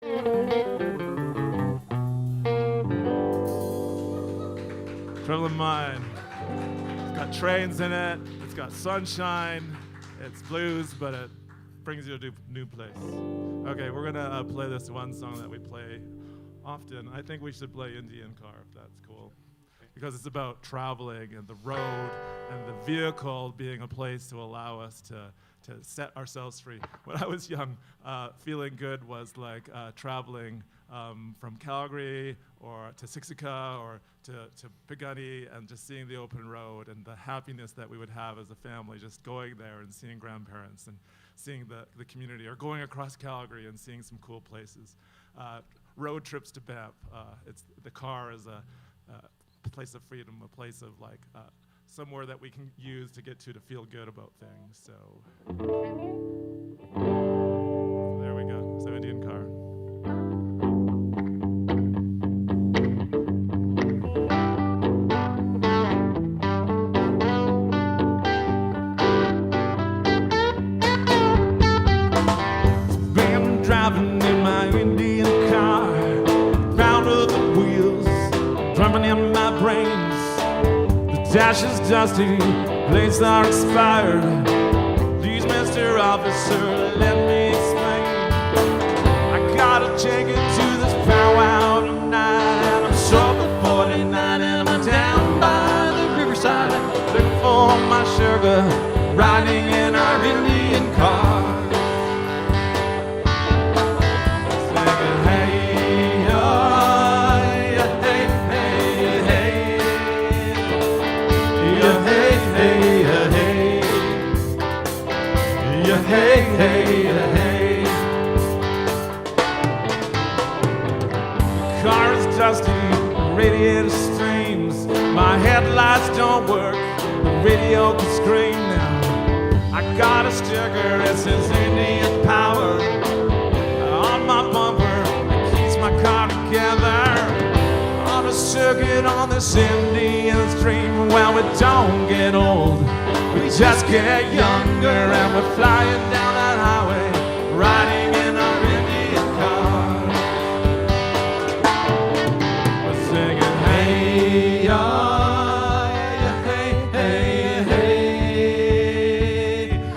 Trouble in Mind. It's got trains in it. It's got sunshine. It's blues, but it brings you to a new place. Okay, we're gonna play this one song that we play often. I think we should play Indian Car, if that's cool, because it's about traveling and the road and the vehicle being a place to allow us to set ourselves free. When I was young, feeling good was like traveling from Calgary or to Siksika or to Pigani and just seeing the open road and the happiness that we would have as a family just going there and seeing grandparents and seeing the community, or going across Calgary and seeing some cool places. Road trips to Banff. The car is a place of freedom, a place of like somewhere that we can use to get to feel good about things. So there we go. So Indian Car. Been driving in my Indian car, round of the wheels, drumming in my brains. Dash is dusty, plates are expired. Please, Mr. Officer, let me explain. I gotta take it to this powwow tonight, and I'm short of 49, and I'm down by the riverside, looking for my sugar, riding in our Indian car. Singing, hey, oh, yeah, hey, hey, hey. Yeah, hey, hey, hey. Yeah, hey, hey, hey. The car is dusty, the radiator streams. My headlights don't work, the radio can scream now. I got a sticker, it says Indian Power on my bumper, it keeps my car together. On a circuit on this Indian stream, well, we don't get old, we just get younger, and we're flying down that highway, riding in our Indian car. We're singing, hey, oh, yeah, hey, hey, hey.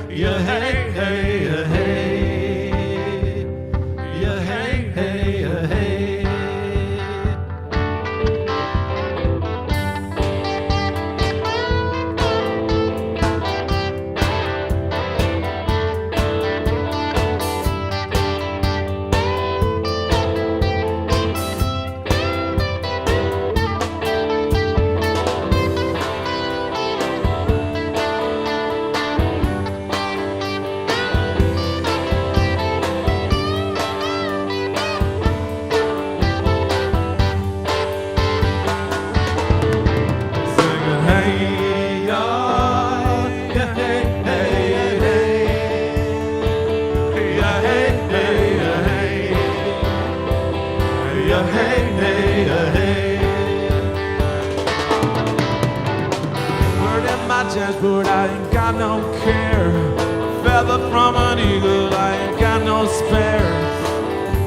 Yeah, hey, hey, hey. Yeah, hey, hey, hey. But I ain't got no care. Feather from an eagle, I ain't got no spares.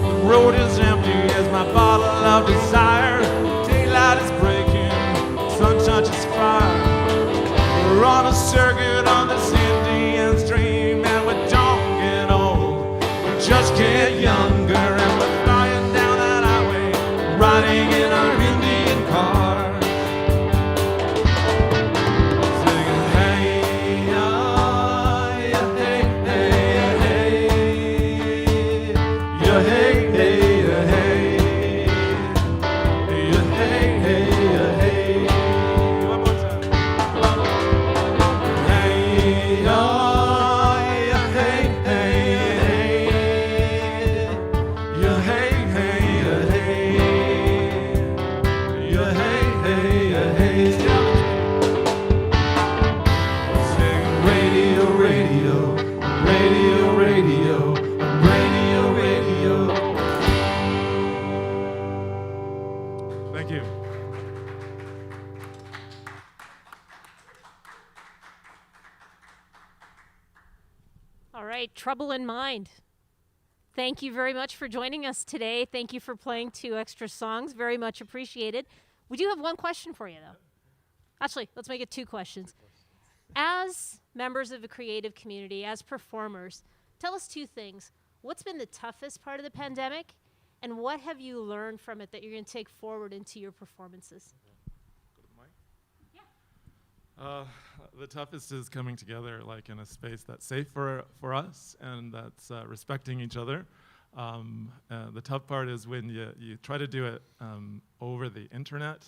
The road is empty as my bottle of desire. Daylight is breaking, sun touches fire. We're on a circuit on this Indian stream, and we don't get old, we just get younger, and we're flying down that highway, riding in our Indian car. Trouble in Mind Thank you very much for joining us today. Thank you for playing 2 extra songs. Very much appreciated. We do have one question for you, though. Actually, let's make it 2 questions. As members of the creative community, as performers, tell us 2 things. What's been the toughest part of the pandemic, and what have you learned from it that you're going to take forward into your performances? Go to the mic. Yeah. The toughest is coming together like in a space that's safe for us and that's respecting each other. The tough part is when you try to do it over the internet.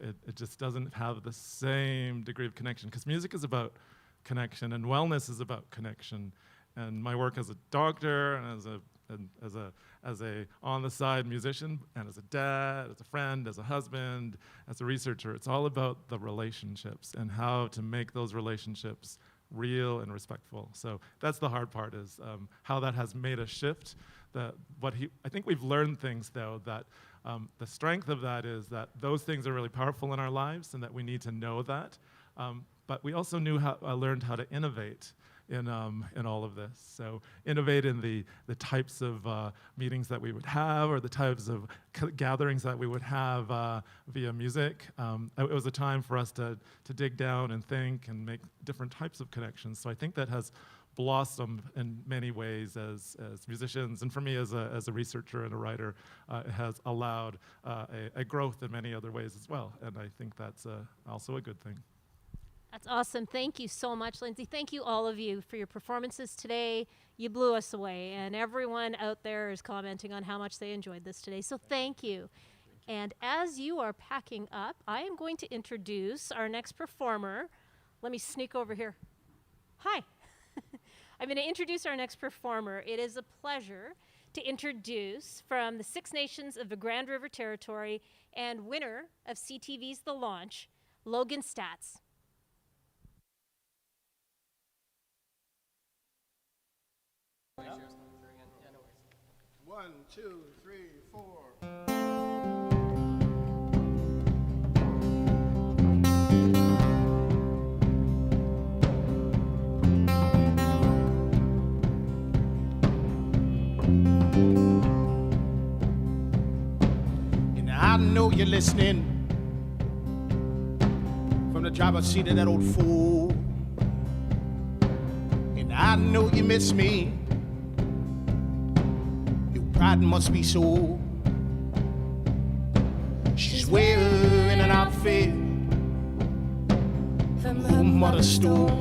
It just doesn't have the same degree of connection, because music is about connection and wellness is about connection. And my work as a doctor and as a on the side musician and as a dad, as a friend, as a husband, as a researcher, it's all about the relationships and how to make those relationships real and respectful. So that's the hard part, is how that has made a shift. I think we've learned things, though, that the strength of that is that those things are really powerful in our lives and that we need to know that. But we also learned how to innovate in all of this. So innovate in the types of meetings that we would have, or the types of gatherings that we would have via music. It was a time for us to dig down and think and make different types of connections. So I think that has blossomed in many ways as musicians, and for me as a researcher and a writer, it has allowed a growth in many other ways as well. And I think that's also a good thing. That's awesome. Thank you so much, Lindsay. Thank you, all of you, for your performances today. You blew us away, and everyone out there is commenting on how much they enjoyed this today. So thank you. And as you are packing up, I am going to introduce our next performer. Let me sneak over here. Hi. I'm going to introduce our next performer. It is a pleasure to introduce, from the 6 Nations of the Grand River Territory and winner of CTV's The Launch, Logan Statz. Yeah. 1, 2, 3, 4. And I know you're listening from the driver's seat of that old fool. And I know you miss me. Pride must be so. She's wearing an outfit from her mother's store.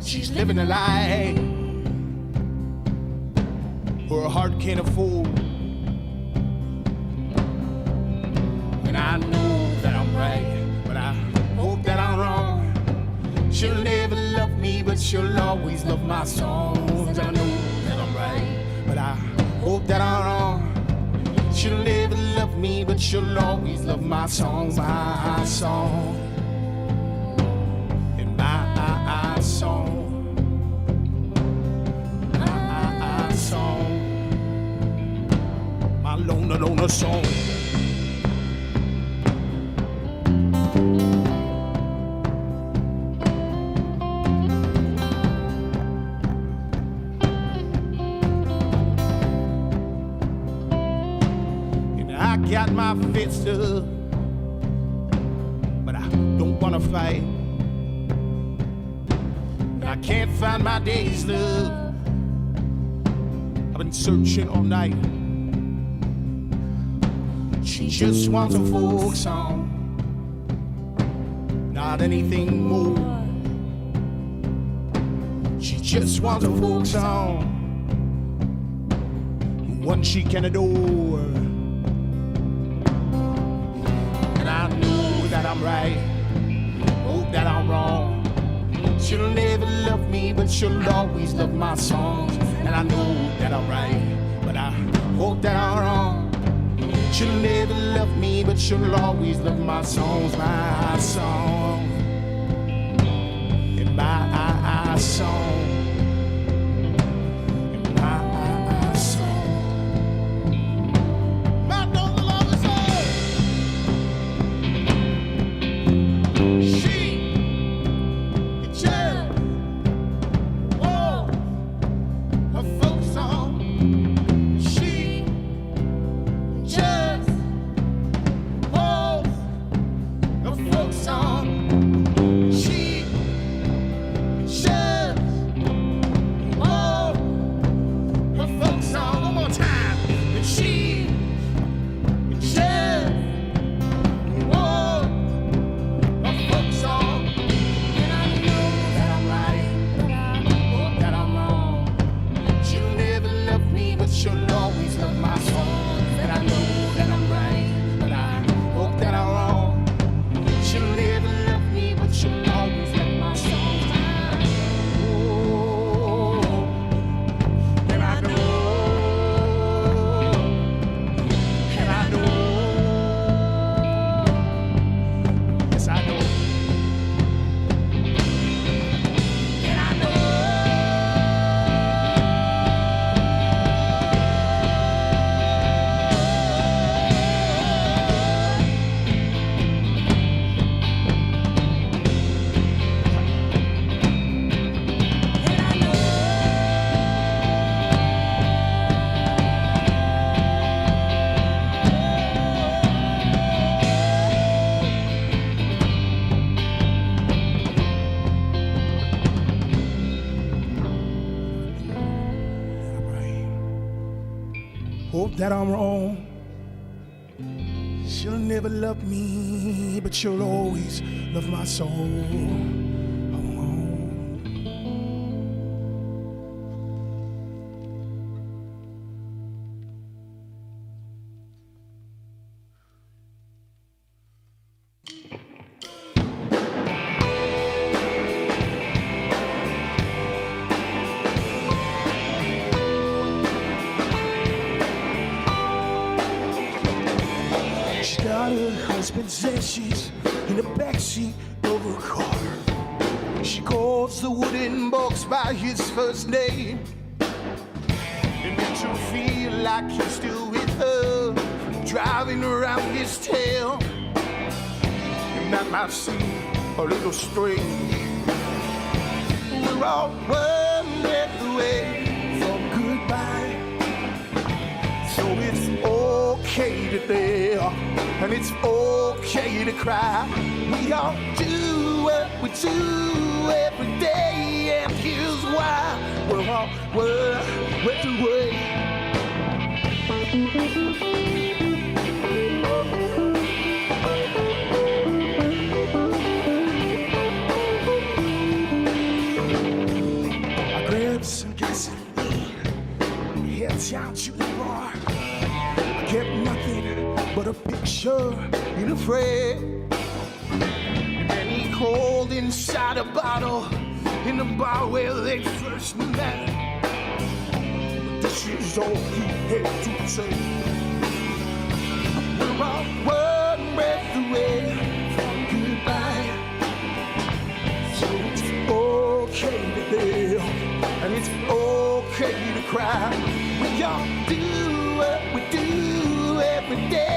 She's living a life her heart can't afford. And I know that I'm right, but I hope that I'm wrong. She'll never love me, but she'll always love my songs. I know that I'm right, but I hope that I'm wrong. She'll never love me, but she'll always love my songs, my song. And my song. My song. My loner song. Got my fist up, but I don't wanna fight. I can't find my day's love. I've been searching all night. She just wants a folk song, not anything more. She just wants a folk song, one she can adore. I'm right, hope that I'm wrong. She'll never love me, but she'll always love my songs. And I know that I'm right, but I hope that I'm wrong. She'll never love me, but she'll always love my songs, my song. And my song. And my song. hope that I'm wrong. She'll never love me, but she'll always love my soul. She's got her husband's ashes in the backseat of her car. She calls the wooden box by his first name. It makes her feel like he's still with her, driving around his tail. And that might seem a little strange. We're all one breath away from goodbye. So it's okay to fail, and it's okay to cry. We all do what we do every day, and here's why. We're all one breath away. I grabbed some gasoline, head down to the bar. I kept nothing but a picture in a frame. And he called inside a bottle in the bar where they first met. But this is all he had to say. We're all one breath away from goodbye. So it's okay to fail, and it's okay to cry. We all do what we do every day.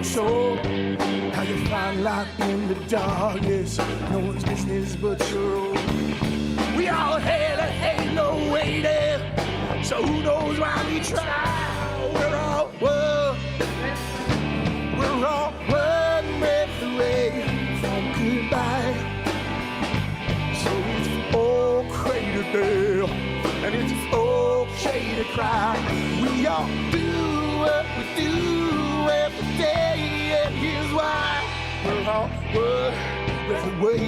So how you find light in the darkness, no one's business but your own. We all had a halo waiting, so who knows why we try. We're all one breath away from goodbye. So it's okay to fail, and it's okay to cry. We all do what we do every day, and here's why. We're all one breath away.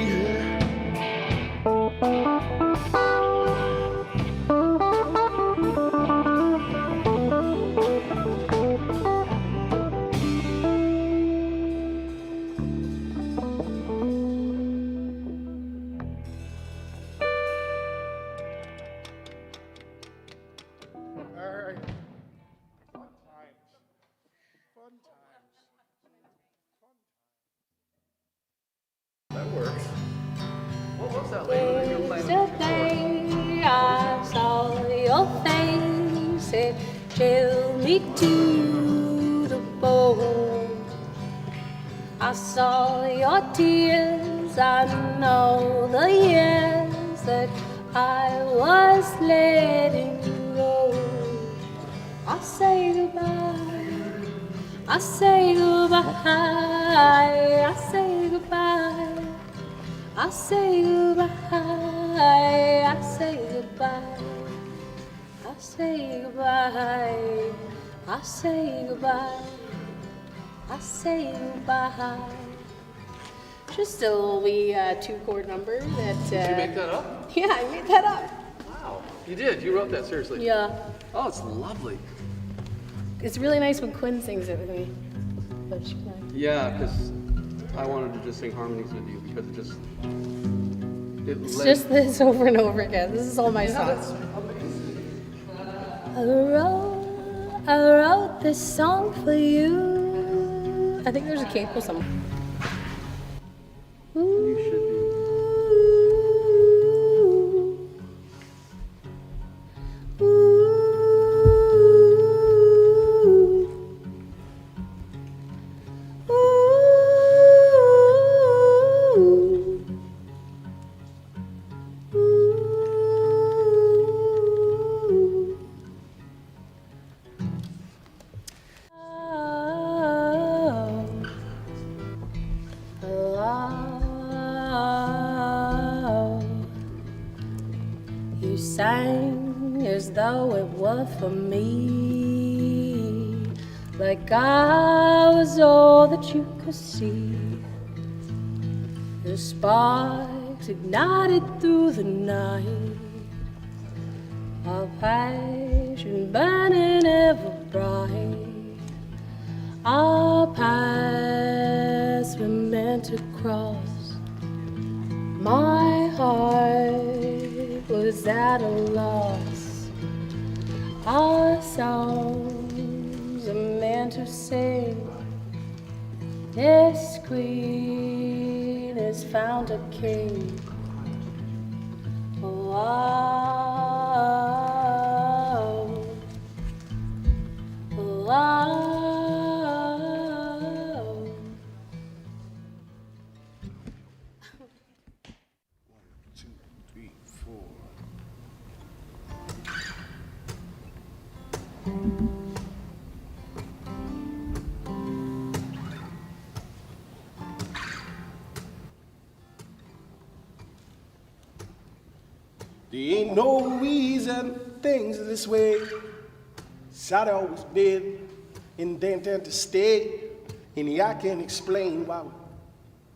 Yesterday I saw your face, it chilled me to the bone. I saw your tears, I know the years that I was letting go. I say goodbye, I say goodbye, I say goodbye. I say goodbye, I say goodbye, I say goodbye, I say goodbye, I say goodbye. Just a little wee 2-chord number that... Did you make that up? Yeah, I made that up. Wow, you did. You wrote that, seriously. Yeah. Oh, it's lovely. It's really nice when Quinn sings it with me. But she can. Yeah, because I wanted to just sing harmonies with you because it just... It's just this over and over again. This is all my songs. I wrote this song for you. I think there's a capo somewhere. You should be. Ooh. as though it were for me, like I was all that you could see. The sparks ignited through the night, our passion burning ever bright. Our paths were meant to cross. My heart was at a loss. Our songs are meant to sing. This queen has found a king. Oh, oh, oh. There ain't no reason things are this way. It's how they always been, and they intend to stay. And I can't explain why we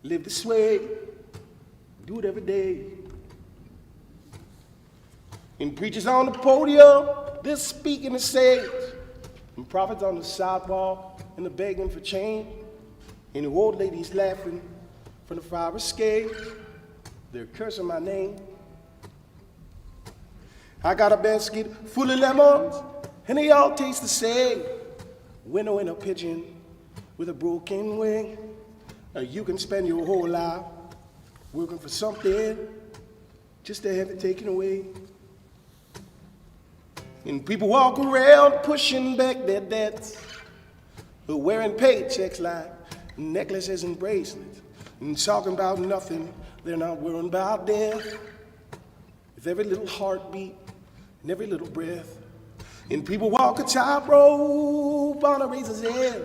live this way, do it every day. And preachers on the podium, they're speaking the sage. And prophets on the sidewalk, and they're begging for change. And the old ladies laughing from the fire escape. They're cursing my name. I got a basket full of lemons, and they all taste the same. Winnow in a pigeon with a broken wing. You can spend your whole life working for something just to have it taken away. And people walk around pushing back their debts, wearing paychecks like necklaces and bracelets, and talking about nothing. They're not worrying about death. With every little heartbeat and every little breath. And people walk a tightrope on a razor's edge,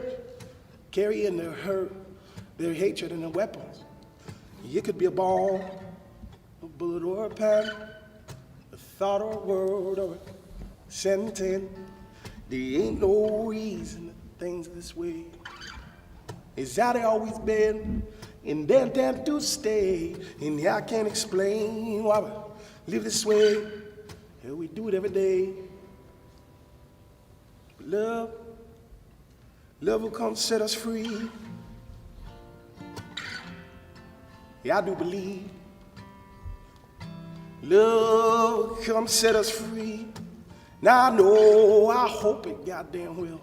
carrying their hurt, their hatred, and their weapons. It could be a bomb, a bullet, or a pen, a thought or a word or a sentence. There ain't no reason that things are this way. It's how they always been, and they're intend to stay. And I can't explain why we live this way. Yeah, we do it every day. But love will come set us free. Yeah, I do believe love will come set us free. Now I know, I hope it goddamn will.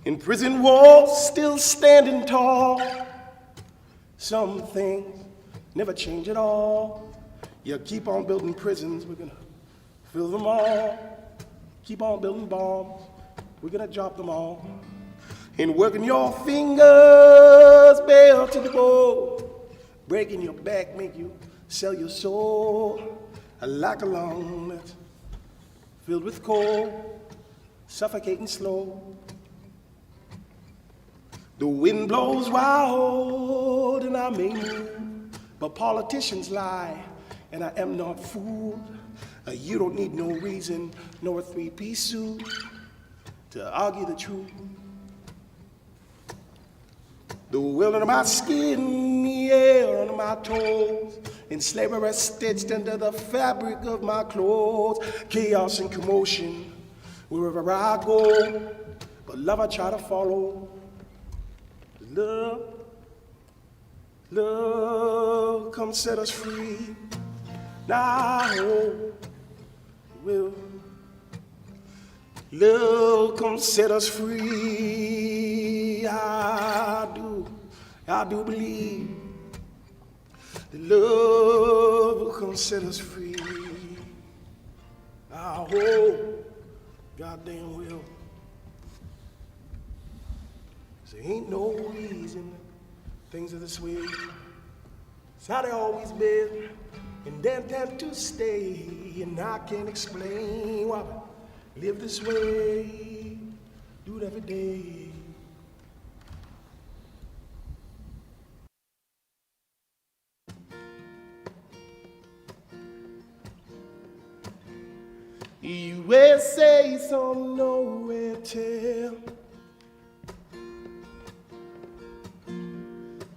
In prison walls still standing tall. Some things never change at all. You keep on building prisons, we're gonna fill them all. Keep on building bombs, we're gonna drop them all. And working your fingers bare to the bone. Breaking your back make you sell your soul. Like a lung that's filled with coal, suffocating slow. The wind blows wild and I may move, but politicians lie and I am not fooled. You don't need no reason nor a three-piece suit to argue the truth. The will under my skin, the air under my toes, and slavery stitched into the fabric of my clothes. Chaos and commotion wherever I go, but love I try to follow. Love, come set us free. Now I hope it will. Love, come set us free. I do believe that love will come set us free. I hope, goddamn will. There ain't no reason things are this way. It's how they always been, and they intend to stay. And I can't explain why we live this way, do it every day. USA some nowhere tale.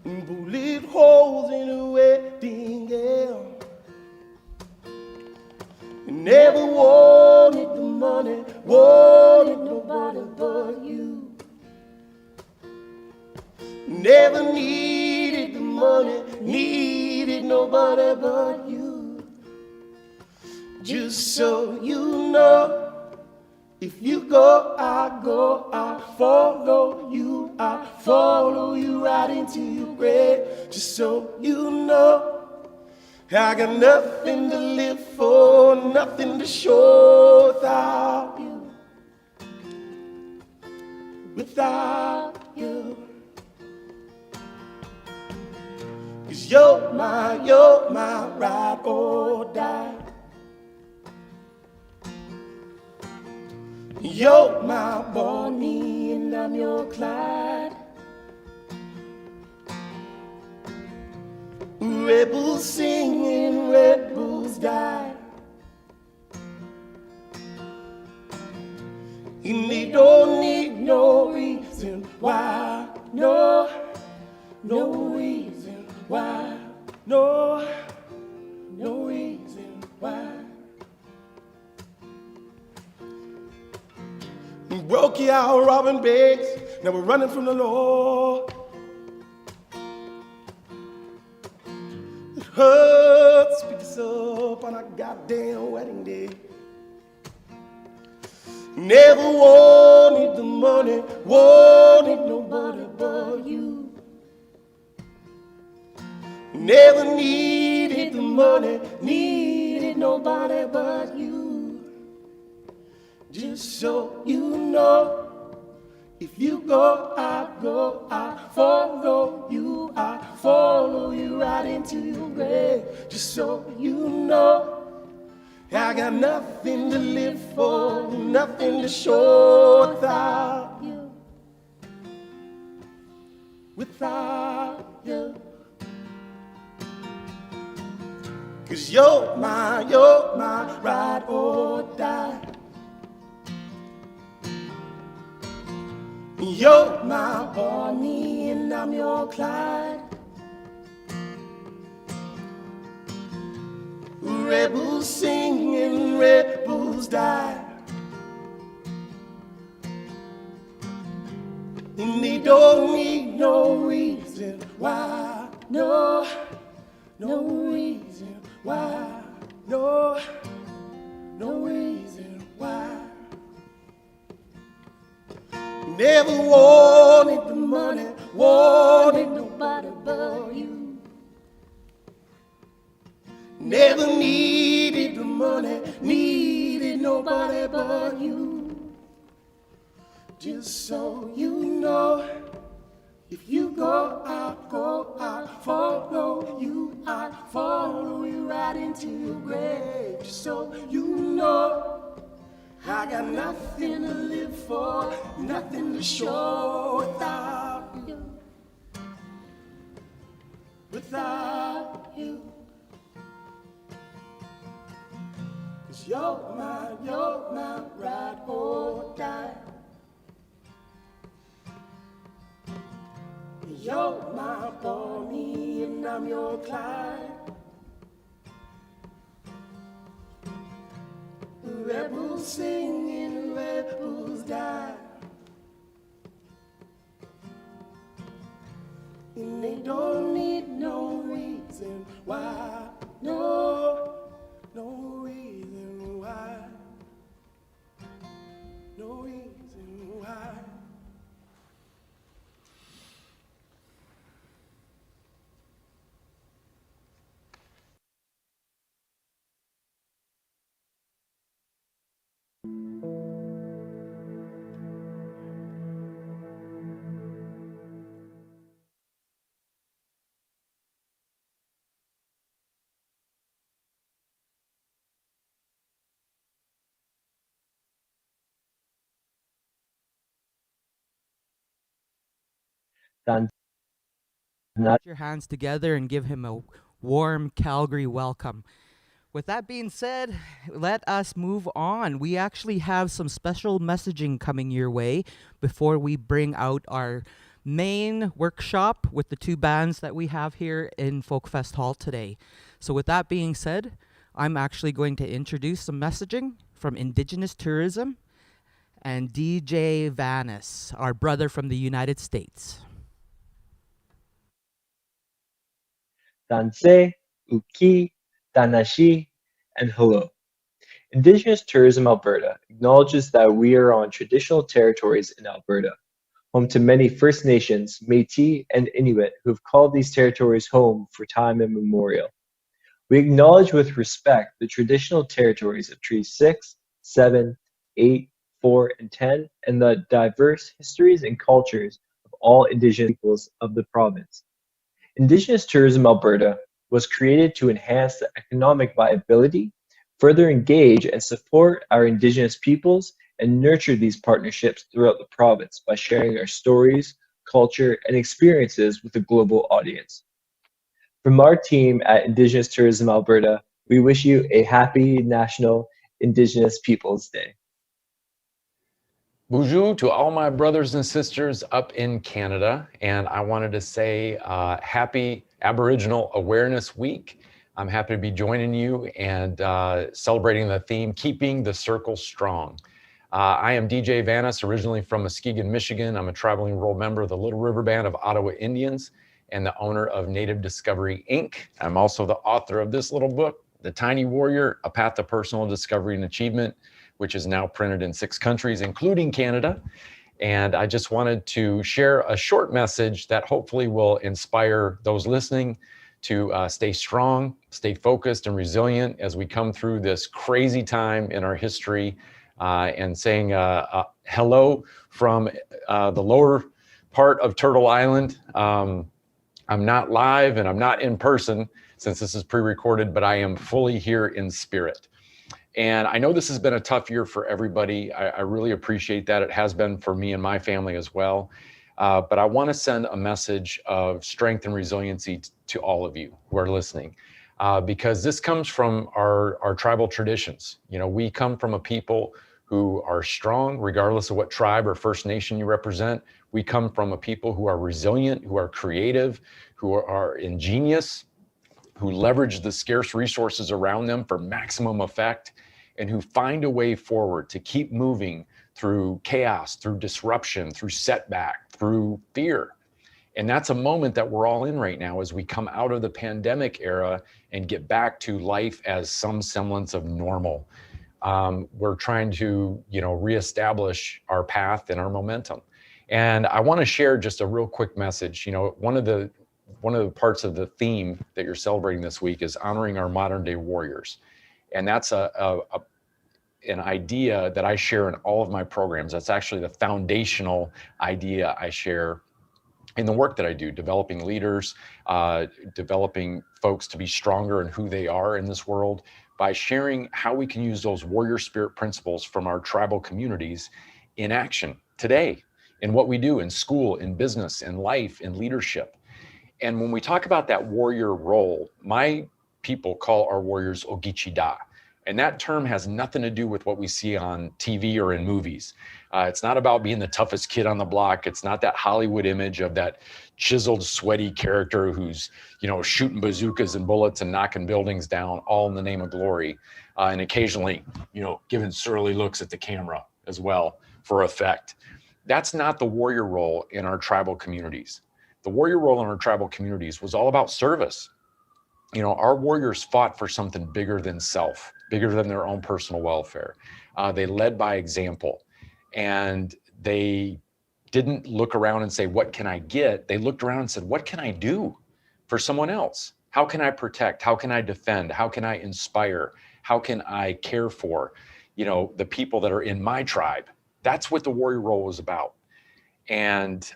Bullet holes in a wedding gown. Never wanted the money, wanted nobody but you. Never needed the money, needed nobody but you. Just so you know, if you go, I go, I follow you right into your grave. Just so you know, I got nothing to live for, nothing to show without you. Without you. 'Cause you're my ride or die. You're my Bonnie and I'm your Clyde. Rebels singing, rebels die. And they don't need no reason why, no reason why, no reason why. We broke you out robbing banks, now we're running from the law. It hurts to pick us up on our goddamn wedding day. Never wanted the money, wanted nobody but you. Never needed the money, needed nobody but you. Just so you know, if you go, I go, I follow you right into your grave. Just so you know, I got nothing to live for, nothing to show without you. Without you. 'Cause you're my ride or die. You're my Bonnie and I'm your Clyde. Rebels singing, rebels die. And they don't need no reason why, no reason why, no reason why. Never wanted the money, wanted nobody but you. Never needed the money, needed nobody but you. Just so you know, if you go, I follow you right into your grave. Just so you know, I got nothing to live for, nothing to show without you. Without you. 'Cause you're my ride or die. You're my Bonnie and I'm your Clyde. Rebels singing, rebels die. And they don't need no reason why, no reason why, no reason why. Done. Not Put your hands together and give him a warm Calgary welcome. With that being said, let us move on. We actually have some special messaging coming your way before we bring out our main workshop with the two bands that we have here in Folkfest Hall today. So with that being said, I'm actually going to introduce some messaging from Indigenous Tourism and DJ Vanis, our brother from the United States. Danse, Uki, Danashi, and hello. Indigenous Tourism Alberta acknowledges that we are on traditional territories in Alberta, home to many First Nations, Métis, and Inuit who have called these territories home for time immemorial. We acknowledge with respect the traditional territories of Treaty 6, 7, 8, 4, and 10, and the diverse histories and cultures of all Indigenous peoples of the province. Indigenous Tourism Alberta was created to enhance the economic viability, further engage and support our Indigenous peoples, and nurture these partnerships throughout the province by sharing our stories, culture, and experiences with a global audience. From our team at Indigenous Tourism Alberta, we wish you a happy National Indigenous Peoples Day. Bonjour to all my brothers and sisters up in Canada, and I wanted to say happy Aboriginal Awareness Week. I'm happy to be joining you and celebrating the theme, Keeping the Circle Strong. I am DJ Vanis, originally from Muskegon, Michigan. I'm a traveling role member of the Little River Band of Ottawa Indians and the owner of Native Discovery, Inc. I'm also the author of this little book, The Tiny Warrior, A Path to Personal Discovery and Achievement, which is now printed in 6 countries, including Canada. And I just wanted to share a short message that hopefully will inspire those listening to stay strong, stay focused and resilient as we come through this crazy time in our history, and saying hello from the lower part of Turtle Island. I'm not live and I'm not in person since this is pre-recorded, but I am fully here in spirit. And I know this has been a tough year for everybody. I really appreciate that. It has been for me and my family as well. But I want to send a message of strength and resiliency to all of you who are listening, because this comes from our tribal traditions. You know, we come from a people who are strong, regardless of what tribe or First Nation you represent. We come from a people who are resilient, who are creative, who are ingenious, who leverage the scarce resources around them for maximum effect, and who find a way forward to keep moving through chaos, through disruption, through setback, through fear. And that's a moment that we're all in right now as we come out of the pandemic era and get back to life as some semblance of normal. We're trying to, reestablish our path and our momentum. And I want to share just a real quick message. One of the parts of the theme that you're celebrating this week is honoring our modern day warriors. And that's an idea that I share in all of my programs. That's actually the foundational idea I share in the work that I do, developing leaders, developing folks to be stronger in who they are in this world by sharing how we can use those warrior spirit principles from our tribal communities in action today, in what we do in school, in business, in life, in leadership. And when we talk about that warrior role, my people call our warriors Ogichida. And that term has nothing to do with what we see on TV or in movies. It's not about being the toughest kid on the block. It's not that Hollywood image of that chiseled, sweaty character who's, shooting bazookas and bullets and knocking buildings down, all in the name of glory. And occasionally, giving surly looks at the camera as well for effect. That's not the warrior role in our tribal communities. The warrior role in our tribal communities was all about service. Our warriors fought for something bigger than self, bigger than their own personal welfare. They led by example, and they didn't look around and say, what can I get? They looked around and said, what can I do for someone else? How can I protect? How can I defend? How can I inspire? How can I care for, the people that are in my tribe? That's what the warrior role was about. And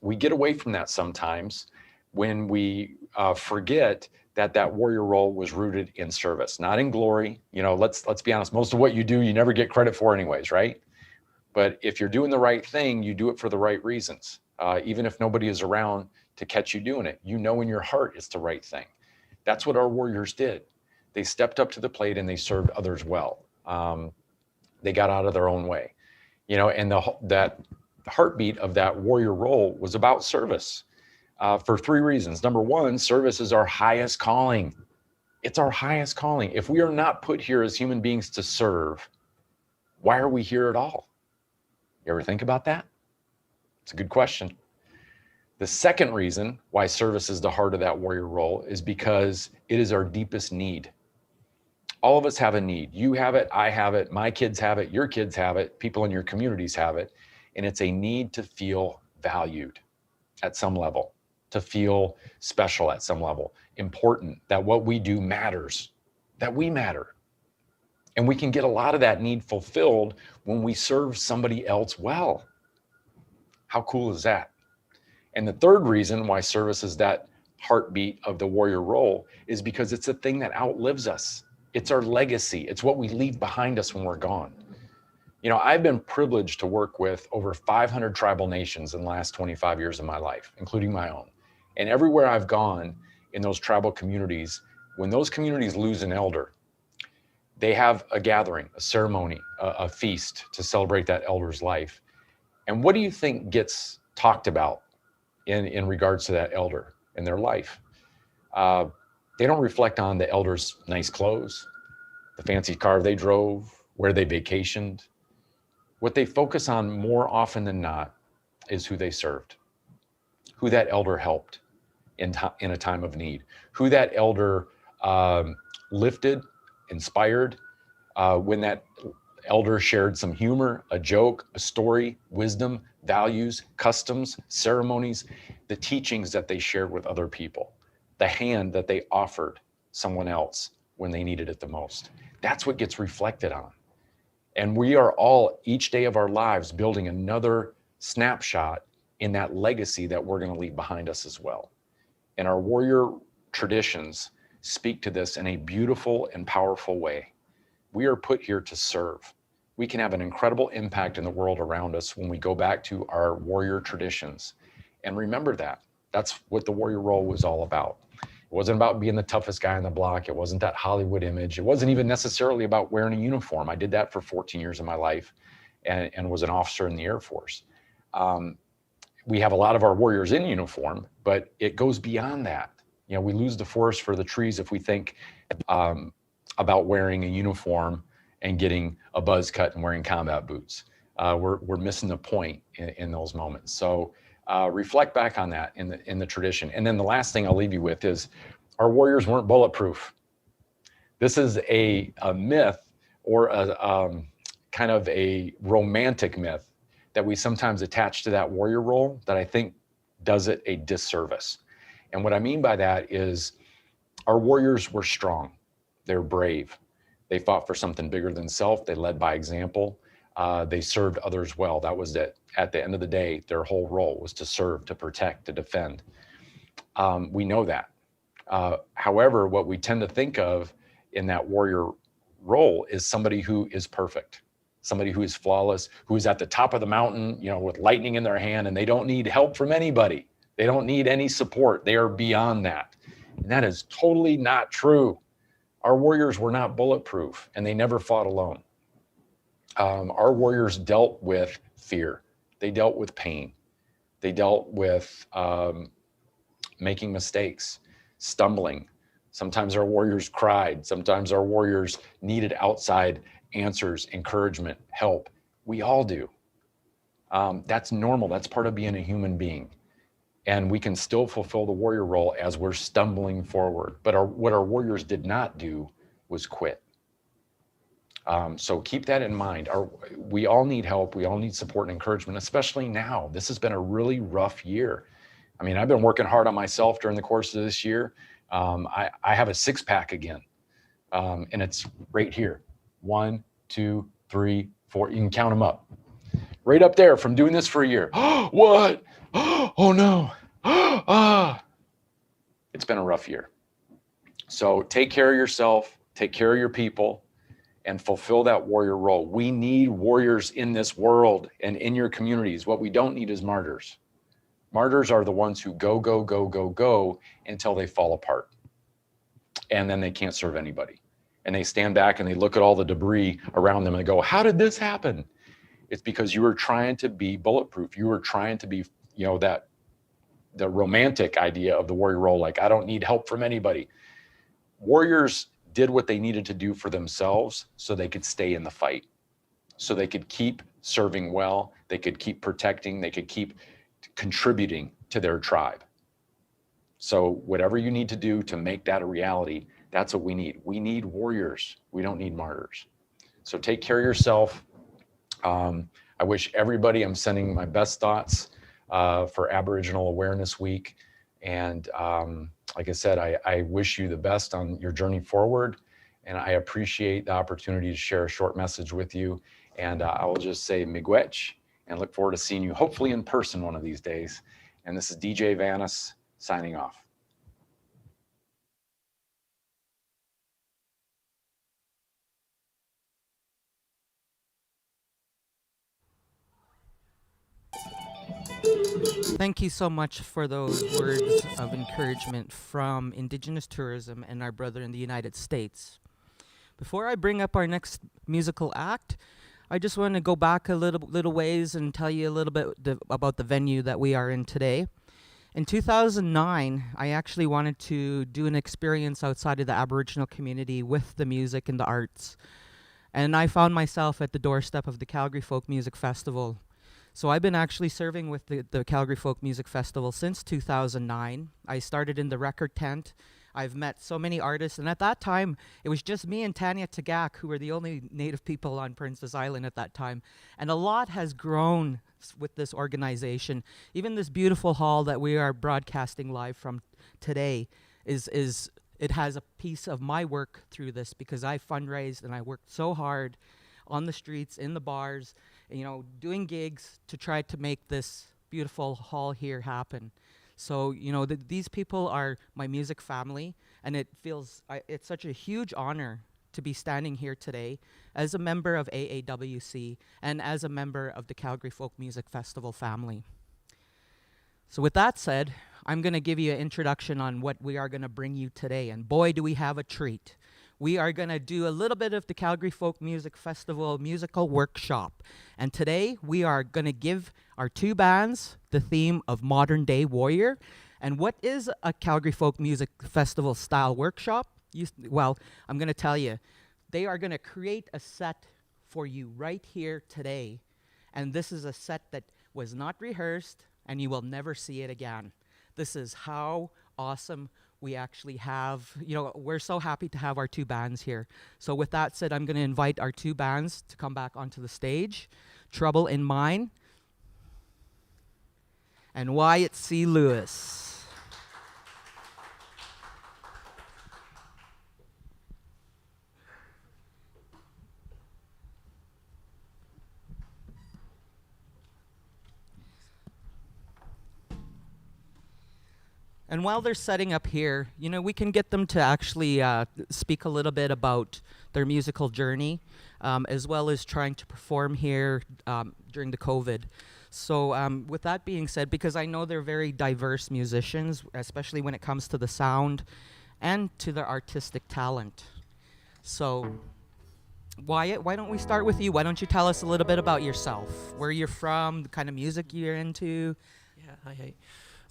we get away from that sometimes when we forget that warrior role was rooted in service, not in glory. Let's be honest, most of what you do, you never get credit for anyways, right? But if you're doing the right thing, you do it for the right reasons. Even if nobody is around to catch you doing it, in your heart it's the right thing. That's what our warriors did. They stepped up to the plate and they served others well. They got out of their own way, and that heartbeat of that warrior role was about service for 3 reasons. Number one, service is our highest calling. It's our highest calling. If we are not put here as human beings to serve, why are we here at all? You ever think about that? It's a good question. The second reason why service is the heart of that warrior role is because it is our deepest need. All of us have a need. You have it, I have it, my kids have it, your kids have it, people in your communities have it. And it's a need to feel valued at some level, to feel special at some level, important, that what we do matters, that we matter. And we can get a lot of that need fulfilled when we serve somebody else well. How cool is that? And the third reason why service is that heartbeat of the warrior role is because it's a thing that outlives us. It's our legacy. It's what we leave behind us when we're gone. I've been privileged to work with over 500 tribal nations in the last 25 years of my life, including my own. And everywhere I've gone in those tribal communities, when those communities lose an elder, they have a gathering, a ceremony, a feast to celebrate that elder's life. And what do you think gets talked about in regards to that elder and their life? They don't reflect on the elder's nice clothes, the fancy car they drove, where they vacationed. What they focus on more often than not is who they served, who that elder helped in a time of need, who that elder lifted, inspired, when that elder shared some humor, a joke, a story, wisdom, values, customs, ceremonies, the teachings that they shared with other people, the hand that they offered someone else when they needed it the most. That's what gets reflected on. And we are all, each day of our lives, building another snapshot in that legacy that we're going to leave behind us as well. And our warrior traditions speak to this in a beautiful and powerful way. We are put here to serve. We can have an incredible impact in the world around us when we go back to our warrior traditions. And remember that. That's what the warrior role was all about. It wasn't about being the toughest guy on the block. It wasn't that Hollywood image. It wasn't even necessarily about wearing a uniform. I did that for 14 years of my life and was an officer in the Air Force. We have a lot of our warriors in uniform, but it goes beyond that. We lose the forest for the trees if we think about wearing a uniform and getting a buzz cut and wearing combat boots. We're missing the point in those moments. So reflect back on that in the tradition. And then the last thing I'll leave you with is our warriors weren't bulletproof. This is a myth or a kind of a romantic myth that we sometimes attach to that warrior role that I think does it a disservice. And what I mean by that is our warriors were strong. They're brave. They fought for something bigger than self. They led by example. They served others well. That was it. At the end of the day, their whole role was to serve, to protect, to defend. We know that. However, what we tend to think of in that warrior role is somebody who is perfect, somebody who is flawless, who is at the top of the mountain, with lightning in their hand, and they don't need help from anybody. They don't need any support. They are beyond that. And that is totally not true. Our warriors were not bulletproof, and they never fought alone. Our warriors dealt with fear. They dealt with pain. They dealt with making mistakes, stumbling. Sometimes our warriors cried. Sometimes our warriors needed outside answers, encouragement, help. We all do. That's normal. That's part of being a human being. And we can still fulfill the warrior role as we're stumbling forward. But what our warriors did not do was quit. So keep that in mind. We all need help. We all need support and encouragement, especially now. This has been a really rough year. I mean, I've been working hard on myself during the course of this year. I have a 6-pack again, and it's right here. 1, 2, 3, 4. You can count them up. Right up there from doing this for a year. What? Oh no. It's been a rough year. So take care of yourself, take care of your people, and fulfill that warrior role. We need warriors in this world and in your communities. What we don't need is martyrs. Martyrs are the ones who go until they fall apart. And then they can't serve anybody. and they stand back and they look at all the debris around them and they go, how did this happen? It's because you were trying to be bulletproof. You were trying to be, the romantic idea of the warrior role, like, I don't need help from anybody. Warriors did what they needed to do for themselves so they could stay in the fight, so they could keep serving well, they could keep protecting, they could keep contributing to their tribe. So whatever you need to do to make that a reality, that's what we need. We need warriors. We don't need martyrs. So take care of yourself. I wish everybody, I'm sending my best thoughts for Aboriginal Awareness Week. And like I said, I wish you the best on your journey forward. And I appreciate the opportunity to share a short message with you. And I will just say miigwech and look forward to seeing you hopefully in person one of these days. And this is DJ Vanis signing off. Thank you so much for those words of encouragement from Indigenous tourism and our brother in the United States. Before I bring up our next musical act, I just want to go back a little ways and tell you a little bit about the venue that we are in today. In 2009, I actually wanted to do an experience outside of the Aboriginal community with the music and the arts. And I found myself at the doorstep of the Calgary Folk Music Festival. So I've been actually serving with the Calgary Folk Music Festival since 2009. I started in the record tent. I've met so many artists, and at that time, it was just me and Tanya Tagak, who were the only Native people on Princess Island at that time. And a lot has grown with this organization. Even this beautiful hall that we are broadcasting live from today it has a piece of my work through this, because I fundraised and I worked so hard on the streets, in the bars, doing gigs to try to make this beautiful hall here happen. So, these people are my music family, and it's such a huge honor to be standing here today as a member of AAWC and as a member of the Calgary Folk Music Festival family. So with that said, I'm going to give you an introduction on what we are going to bring you today, and boy, do we have a treat. We are going to do a little bit of the Calgary Folk Music Festival musical workshop. And today we are going to give our two bands the theme of modern day warrior. And what is a Calgary Folk Music Festival style workshop? Well, I'm going to tell you. They are going to create a set for you right here today. And this is a set that was not rehearsed, and you will never see it again. This is how awesome we actually have, we're so happy to have our two bands here. So with that said, I'm going to invite our two bands to come back onto the stage. Trouble in Mind and Wyatt C. Lewis. And while they're setting up here, we can get them to actually speak a little bit about their musical journey, as well as trying to perform here during the COVID. So with that being said, because I know they're very diverse musicians, especially when it comes to the sound and to their artistic talent. So Wyatt, why don't we start with you? Why don't you tell us a little bit about yourself, where you're from, the kind of music you're into? Yeah,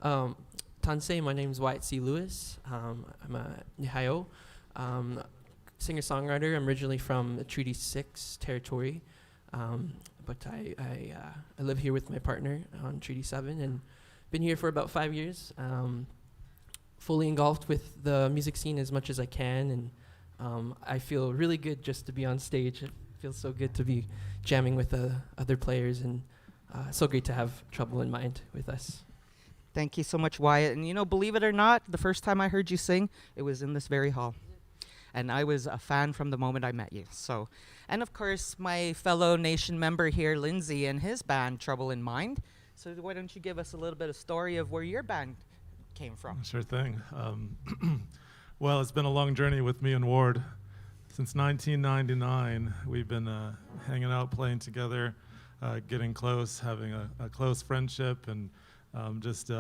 hi. Tansei, my name's Wyatt C. Lewis. I'm a Nihao singer-songwriter. I'm originally from the Treaty 6 territory, but I live here with my partner on Treaty 7 and been here for about 5 years, fully engulfed with the music scene as much as I can, and I feel really good just to be on stage. It feels so good to be jamming with other players, and so great to have Trouble in Mind with us. Thank you so much, Wyatt. And believe it or not, the first time I heard you sing, it was in this very hall. And I was a fan from the moment I met you. So, and of course, my fellow nation member here, Lindsay, and his band, Trouble in Mind. So why don't you give us a little bit of story of where your band came from? Sure thing. Well, it's been a long journey with me and Ward. Since 1999, we've been hanging out, playing together, getting close, having a close friendship, and just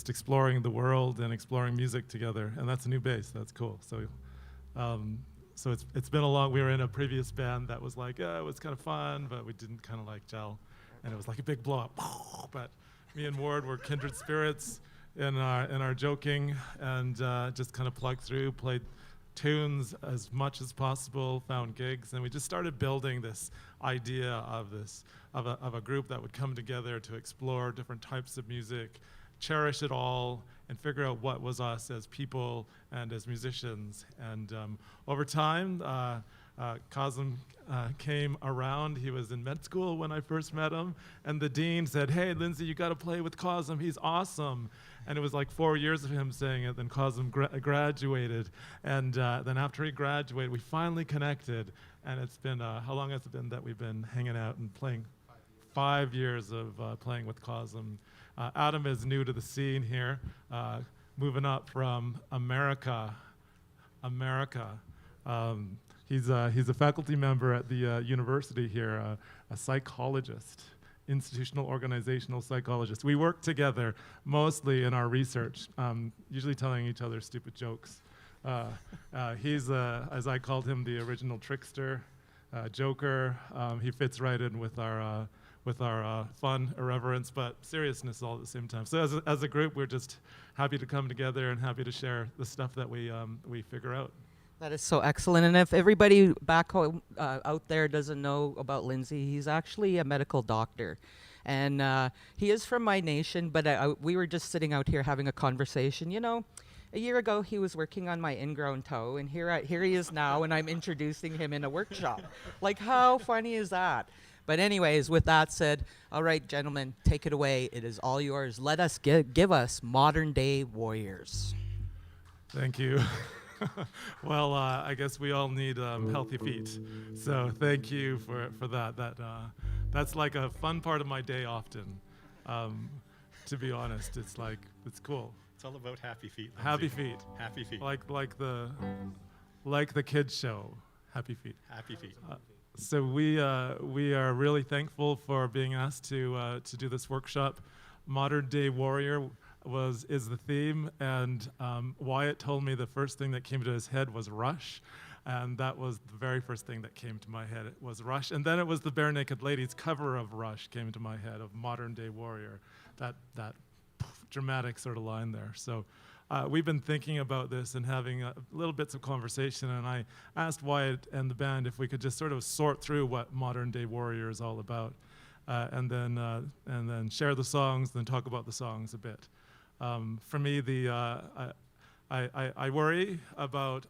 exploring the world and exploring music together. And that's a new base. That's cool. So so it's been a long. We were in a previous band that was like, it was kind of fun, but we didn't kind of like gel, and it was like a big blow up. But me and Ward were kindred spirits in our joking, and just kind of plugged through, played tunes as much as possible, found gigs, and we just started building this idea of a group that would come together to explore different types of music, cherish it all, and figure out what was us as people and as musicians. And over time, Cosm came around. He was in med school when I first met him, and the dean said, "Hey, Lindsay, you got to play with Cosm. He's awesome." And it was like 4 years of him saying it. Then Cosm graduated, and then after he graduated, we finally connected. And it's been how long has it been that we've been hanging out and playing? 5 years of playing with Cosm. Adam is new to the scene here, moving up from America. He's a faculty member at the university here, a psychologist, institutional organizational psychologist. We work together mostly in our research, usually telling each other stupid jokes. He's, as I called him, the original trickster, joker. He fits right in with our fun, irreverence, but seriousness all at the same time. So as a group, we're just happy to come together and happy to share the stuff that we figure out. That is so excellent. And if everybody back home out there doesn't know about Lindsay, he's actually a medical doctor. And he is from my nation, but we were just sitting out here having a conversation. You know, a year ago he was working on my ingrown toe, and here he is now, and I'm introducing him in a workshop. Like, how funny is that? But anyways, with that said, all right, gentlemen, take it away. It is all yours. Let us give us modern day warriors. Thank you. Well, I guess we all need healthy feet. So thank you for that. That's like a fun part of my day often. To be honest, it's cool. It's all about happy feet. Lindsay. Happy feet. Happy feet. Like the kids show. Happy feet. Happy feet. So we are really thankful for being asked to do this workshop. Modern Day Warrior is the theme, and Wyatt told me the first thing that came to his head was Rush, and that was the very first thing that came to my head. It was Rush, and then it was the Bare Naked Ladies cover of Rush came to my head, of Modern Day Warrior, that dramatic sort of line there. So we've been thinking about this and having little bits of conversation, and I asked Wyatt and the band if we could just sort of sort through what Modern Day Warrior is all about, and then share the songs, then talk about the songs a bit. For me, I worry about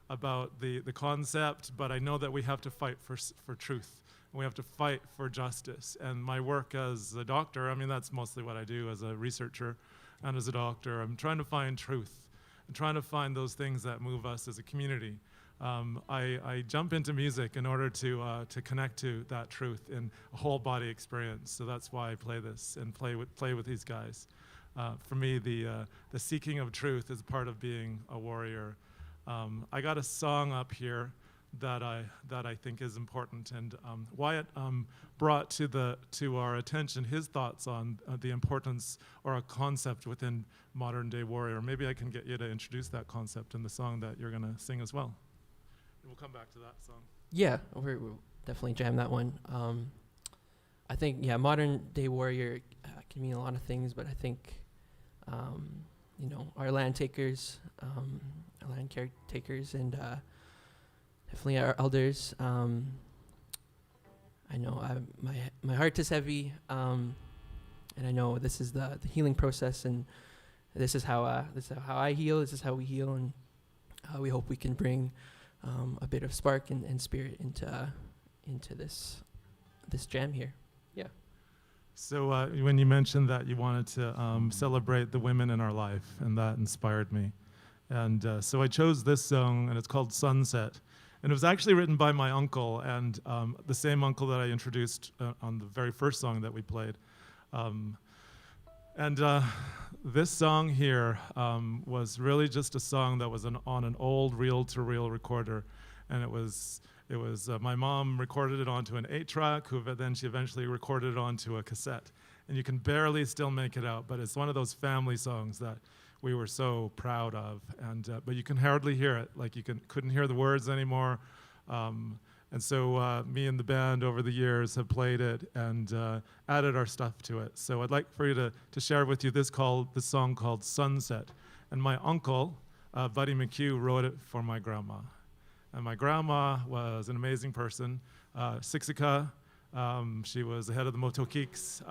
the concept, but I know that we have to fight for truth. We have to fight for justice. And my work as a doctor, I mean, that's mostly what I do as a researcher and as a doctor. I'm trying to find truth. I'm trying to find those things that move us as a community. I jump into music in order to connect to that truth in a whole body experience. So that's why I play this and play with these guys. For me, the seeking of truth is part of being a warrior. I got a song up here that I think is important, and Wyatt brought to our attention his thoughts on the importance or a concept within Modern Day Warrior. Maybe I can get you to introduce that concept in the song that you're going to sing as well. And we'll come back to that song. Yeah, we'll definitely jam that one. I think, Modern Day Warrior can mean a lot of things, but I think, our land takers, our land caretakers, and definitely our elders. I know my heart is heavy, and I know this is the healing process, and this is how I heal. This is how we heal, and we hope we can bring a bit of spark and spirit into this jam here. Yeah. So when you mentioned that you wanted to celebrate the women in our life, and that inspired me. And so I chose this song, and it's called Sunset. And it was actually written by my uncle, and the same uncle that I introduced on the very first song that we played. This song here was really just a song that was on an old reel-to-reel recorder. And it was my mom recorded it onto an 8-track, then she eventually recorded it onto a cassette. And you can barely still make it out, but it's one of those family songs that we were so proud of. And but you can hardly hear it. Like couldn't hear the words anymore. And so me and the band over the years have played it and added our stuff to it. So I'd like for you to share with you this song called Sunset. And my uncle, Buddy McHugh, wrote it for my grandma. And my grandma was an amazing person. Siksika, she was the head of the Motokiks.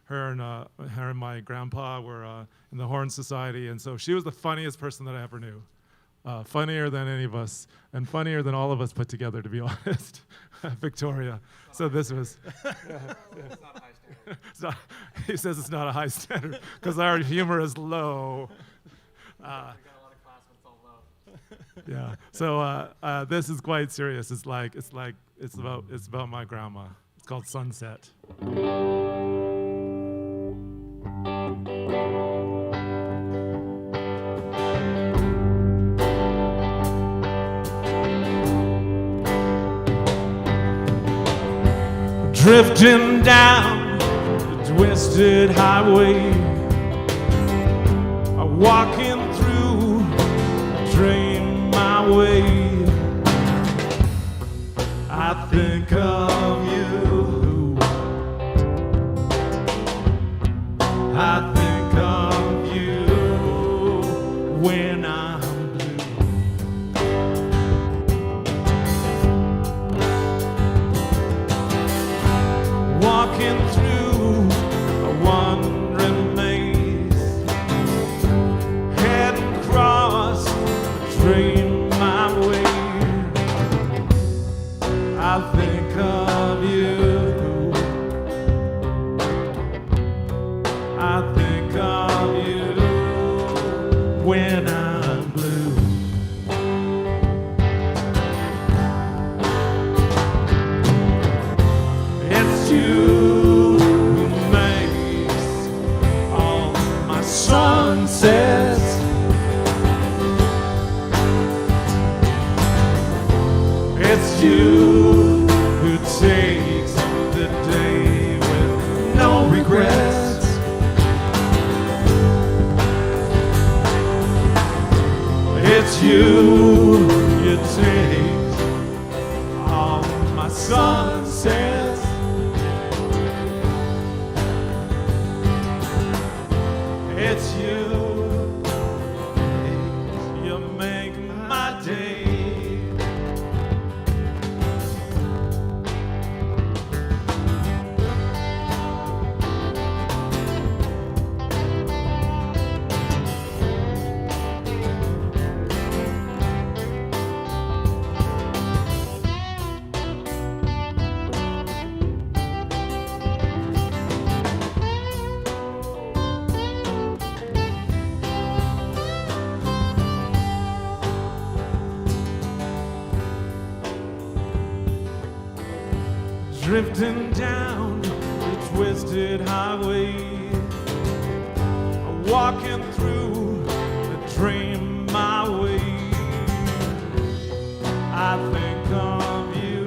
Her and my grandpa were in the Horn Society. And so she was the funniest person that I ever knew. Funnier than any of us, and funnier than all of us put together, to be honest. Victoria. So this was. It's not a high standard. He says it's not a high standard because our humor is low. Yeah. So this is quite serious. It's about my grandma. It's called Sunset. Drifting down the twisted highway, walking through a dream my way. I think of you. I think of you when I'm walking through a wandering maze, heading across a dream my way. I think of you. I think of you when I'm blue. It's you who makes all my sunsets. It's you who takes the day with no regrets. It's you take all my sunsets. It's you make my day. Drifting down the twisted highway, walking through a dream my way. I think of you.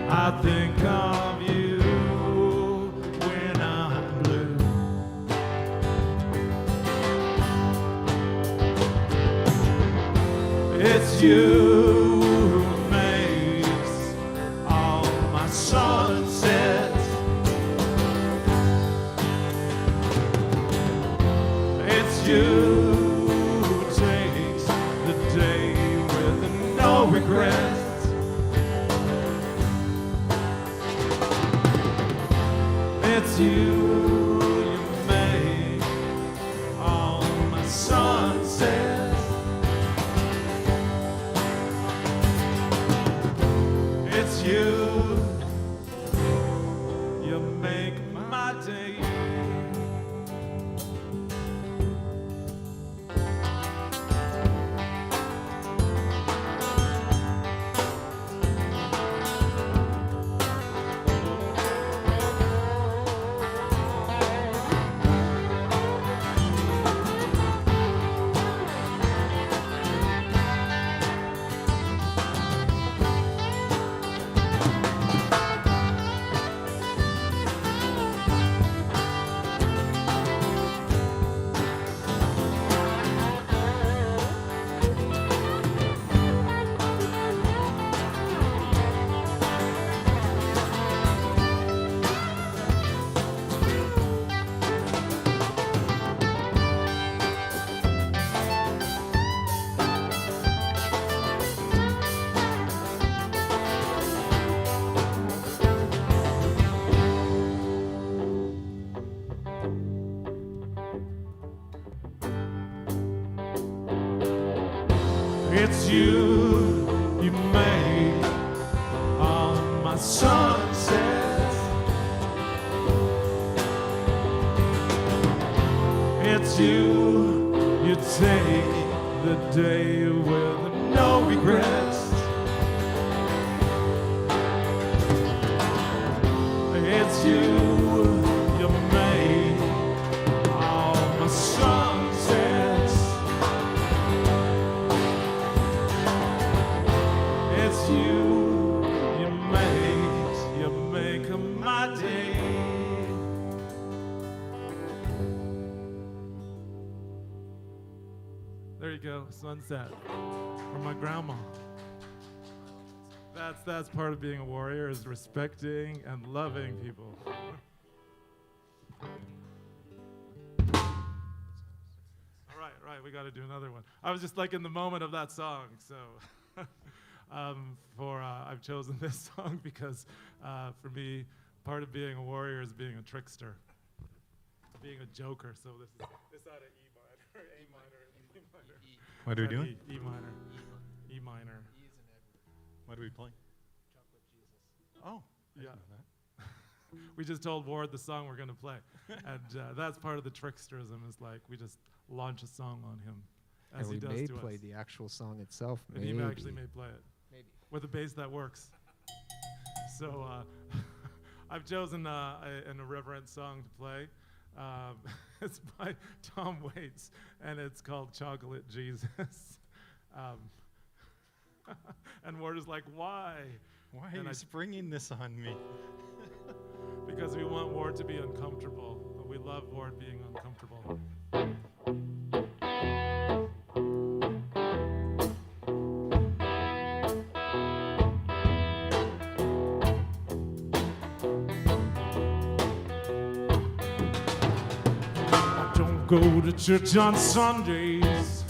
I think of you when I'm blue. It's you. Sunsets. It's you who takes the day with no regrets. It's you make all my sunsets. It's you. You make my day. It's you, you make all my sunsets. It's you, you take the day with no regrets. It's you, you make all my sunsets. It's you, you make my day. There you go, sunset from my grandma. That's part of being a warrior, is respecting and loving people. Right, we got to do another one. I was just like in the moment of that song, so I've chosen this song because for me, part of being a warrior is being a trickster, being a joker. So this out of E minor, A minor, and E minor. What are we doing? E minor, E minor. What are we playing? Chocolate Jesus. Oh, Yeah. We just told Ward the song we're going to play. And that's part of the tricksterism, is like we just launch a song on him as And he we does may to play us. the actual song itself. And he actually may play it. Maybe. With a bass that works. So I've chosen an irreverent song to play. It's by Tom Waits, and it's called Chocolate Jesus. And Ward is like, why? Why And are you springing this on me? Because we want Ward to be uncomfortable. We love Ward being uncomfortable. I don't go to church on Sundays.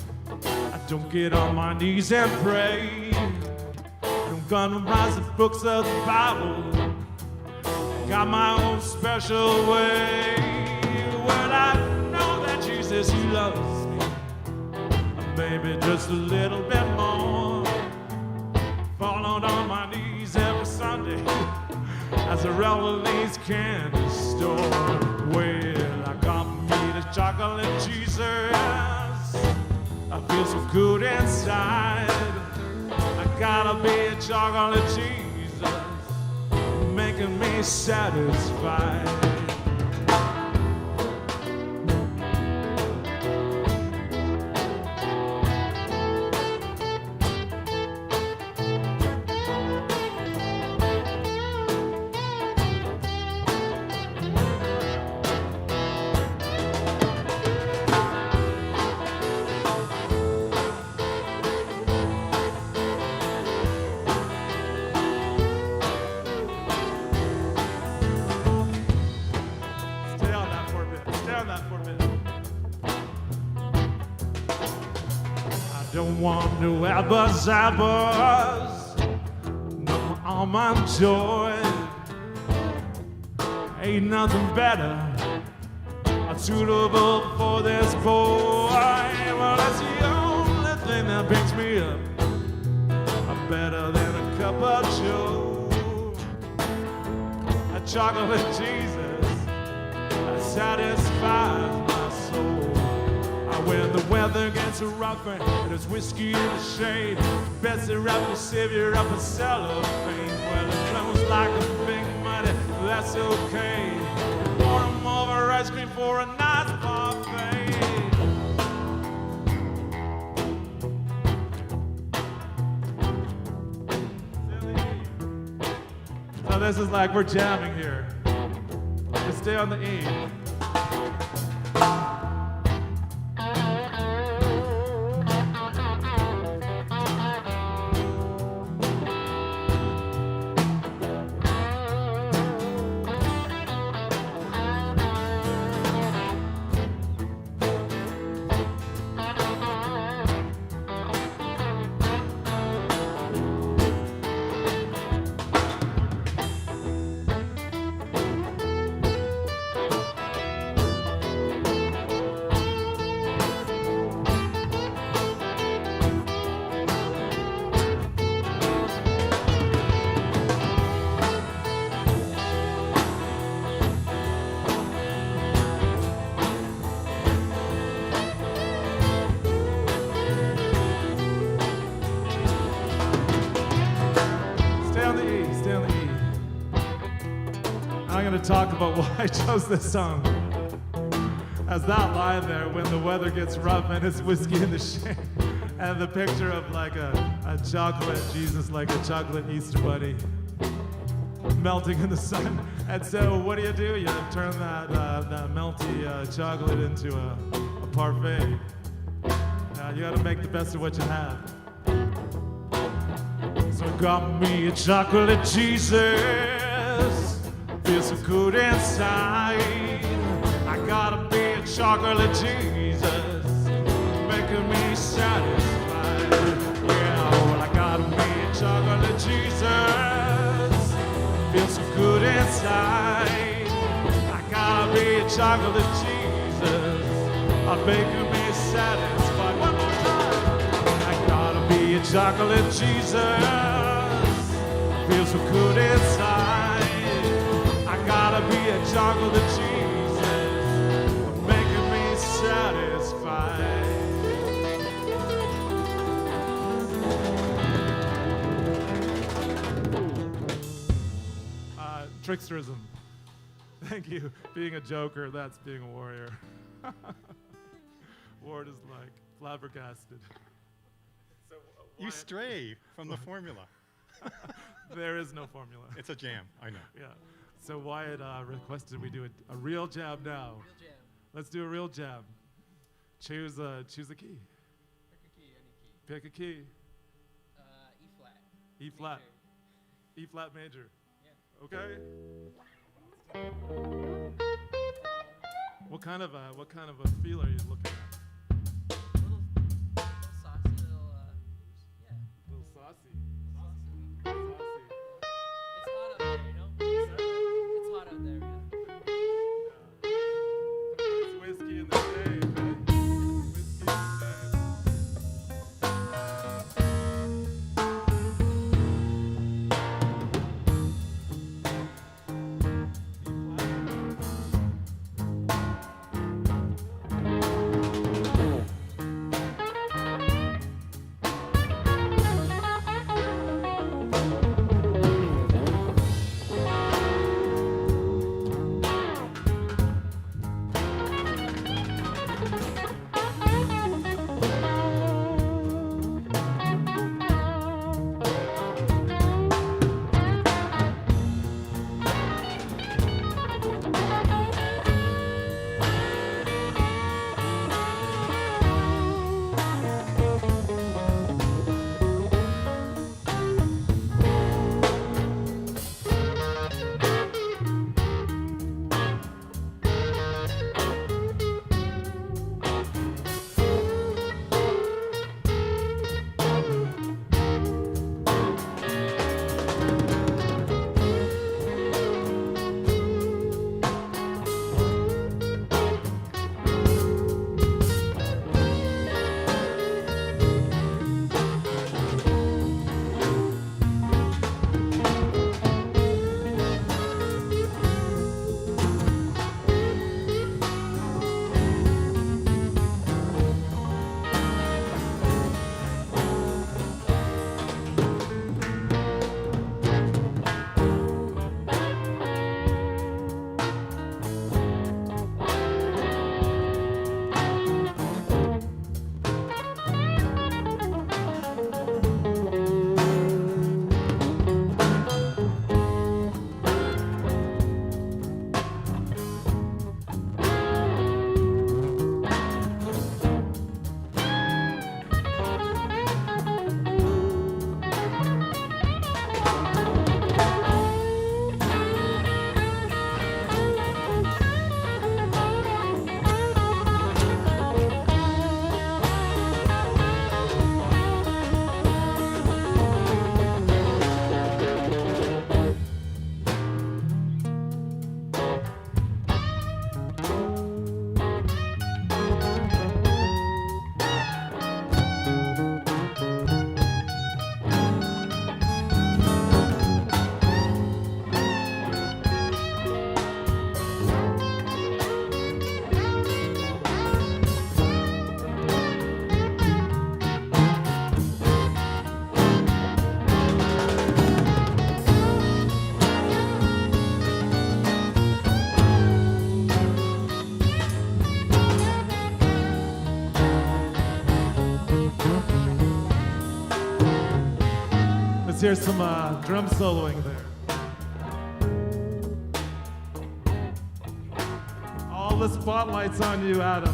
I don't get on my knees and pray. I don't memorize the books of the Bible. Got my own special way. Well, I know that Jesus, he loves me, maybe just a little bit more. Falling on my knees every Sunday as a Revelings candy store. Well, I got me the chocolate Jesus. I feel so good inside. I gotta be a chocolate Jesus, making me satisfied. Stay on that for a bit. Stay on that for a bit. I don't want no apples, no almond joy. Ain't nothing better suitable for this boy. Well, that's the only thing that picks me up. I'm better than a cup of joe. A chocolate Jesus satisfies my soul. When the weather gets rough and there's whiskey in the shade, Betsy wrapped the savior up in cellophane. Well, it flows like a big money, that's okay. Pour 'em over ice cream for a nice parfait. So this is like we're jamming here. Just stay on the E. talk about why I chose this song. As that line there, when the weather gets rough and it's whiskey in the shade, and the picture of like a chocolate Jesus, like a chocolate Easter bunny, melting in the sun. And so what do? You turn that melty chocolate into a parfait. You gotta make the best of what you have. So I got me a chocolate Jesus, feels so good inside. I gotta be a chocolate Jesus, making me satisfied. Yeah, well, I gotta be a chocolate Jesus, feels so good inside. I gotta be a chocolate Jesus, I'm making me satisfied. One more time. I gotta be a chocolate Jesus, feels so good inside. I gotta be a chocolate Jesus, making me satisfied. Tricksterism. Thank you. Being a joker, that's being a warrior. Ward is like flabbergasted. So, You stray from the formula. There is no formula. It's a jam, I know. Yeah. So Wyatt requested we do a real jam now. Real jam. Let's do a real jam. Choose a key. Pick a key, any key. Pick a key. E flat. E flat. Major. E flat major. Yeah. Okay. What kind of a feel are you looking at? Little saucy, little yeah. A little saucy. Saucy. Saucy. It's hot out there, you know? It's hot out there, yeah. It's whiskey in the shade, man. Whiskey in the shade. Let's hear some drum soloing there. All the spotlight's on you, Adam.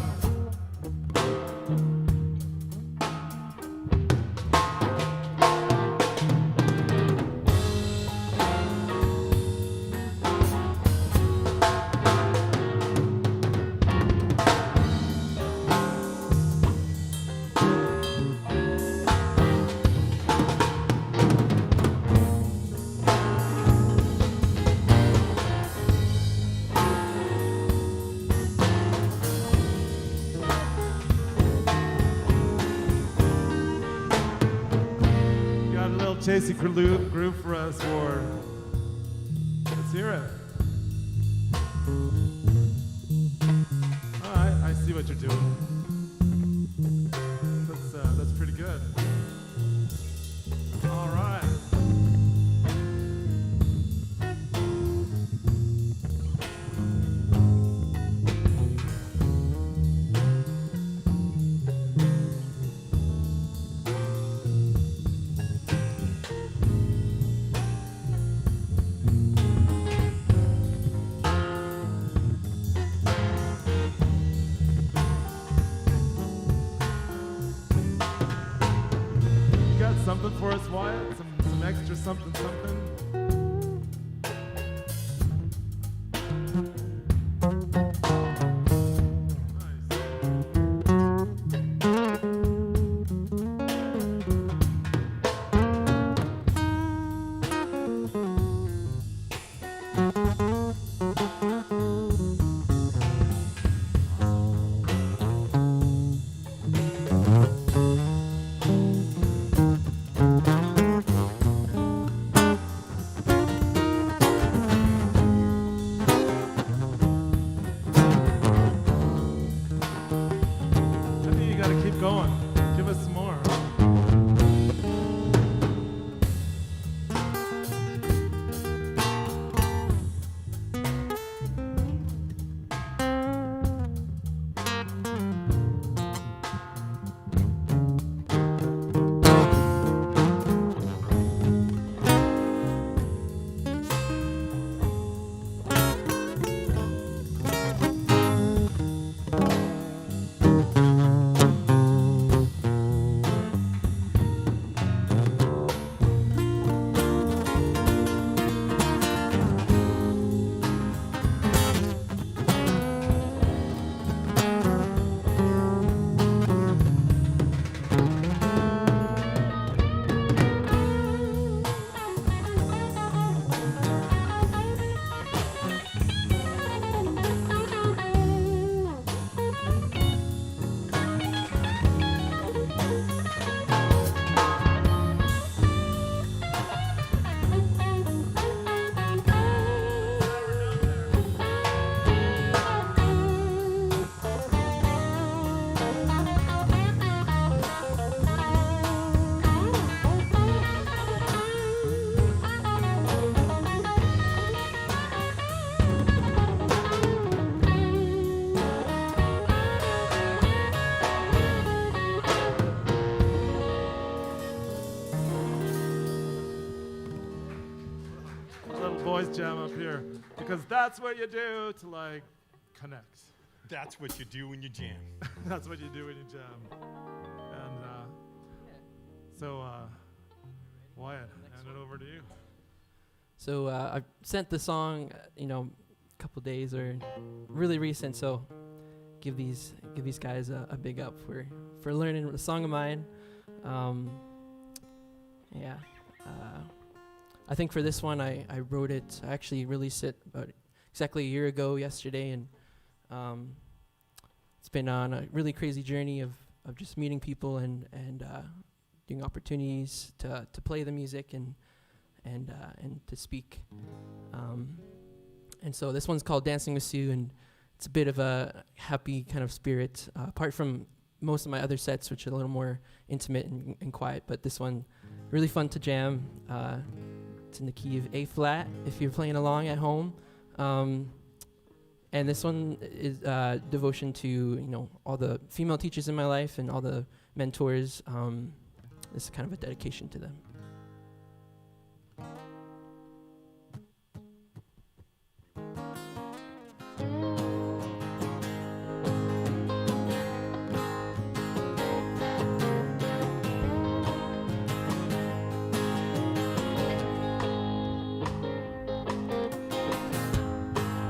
Chasey groove for us, Ward. Let's hear it. All right, I see what you're doing. That's pretty good. All right. Something for us, Wyatt? Some extra something. Going. Give us some more. Boys jam up here because that's what you do to like connect. That's what you do when you jam. That's what you do when you jam. And so Wyatt, hand it over to you. So I sent the song, a couple days or really recent. So give these guys a big up for learning a song of mine. I think for this one, I wrote it. I actually released it about exactly a year ago yesterday, and it's been on a really crazy journey of just meeting people and doing opportunities to play the music and to speak. And so this one's called Dancing with Sue, and it's a bit of a happy kind of spirit, apart from most of my other sets, which are a little more intimate and quiet. But this one, really fun to jam. It's in the key of A flat if you're playing along at home. And this one is devotion to all the female teachers in my life and all the mentors. This is kind of a dedication to them.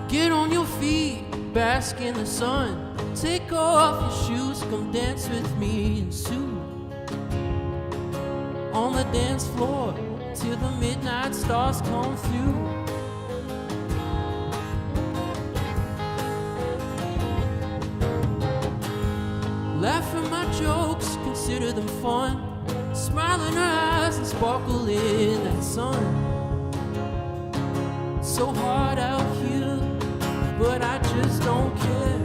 Get on your feet, bask in the sun. Take off your shoes, come dance with me and Sue. On the dance floor till the midnight stars come through. Laugh at my jokes, consider them fun. Smile in her eyes and sparkle in that sun. So hard out here, but I just don't care.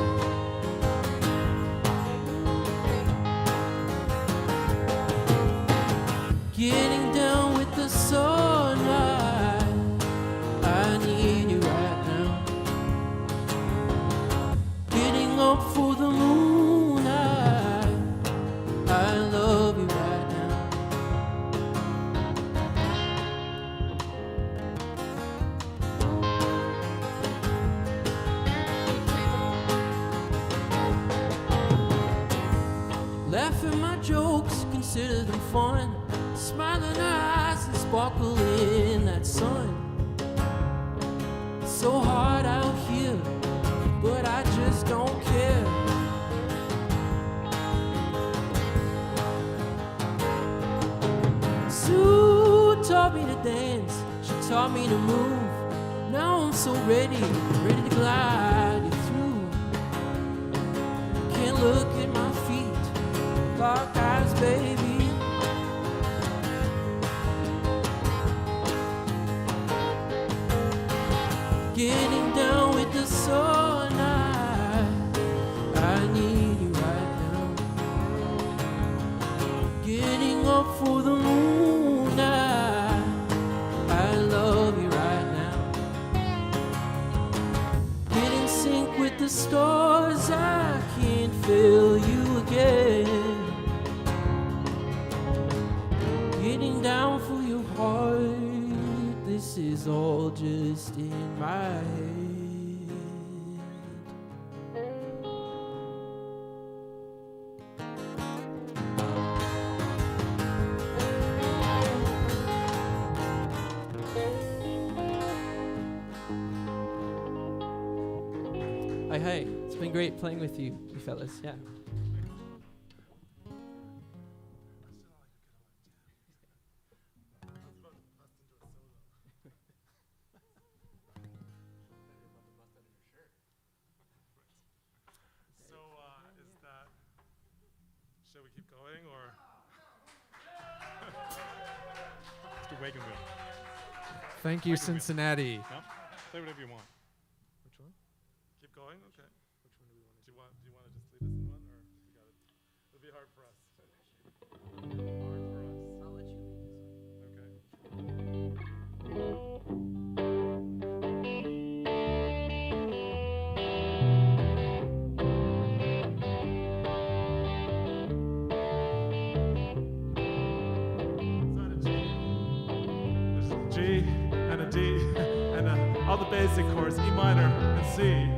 Getting down with the sunlight, I need you right now. Getting up for the moonlight, I love you right now. Laugh at my jokes, consider them fun. Smile in her eyes and sparkle in that sun. So hard out here, but I just don't care. Sue taught me to dance, she taught me to move. Now I'm so ready to glide you through. Can't look at my feet, lock eyes, baby. Getting down with the sunlight, I need you right now. Getting up for the moonlight, I love you right now. Get in sync with the stars, I can't feel you again. Getting down for your heart, this is all just in my head. Hi, it's been great playing with you fellas, yeah. Shall we keep going, or? Mr. Wagon Wheel. Thank you, Cincinnati. No? Play whatever you want. Which one? Keep going? Okay. Which one do we want? Do you want to just lead us in one, or you got it? It'll be hard for us. Hard for us. I'll let you lead this one. Okay. G and a D and all the basic chords, E minor and C.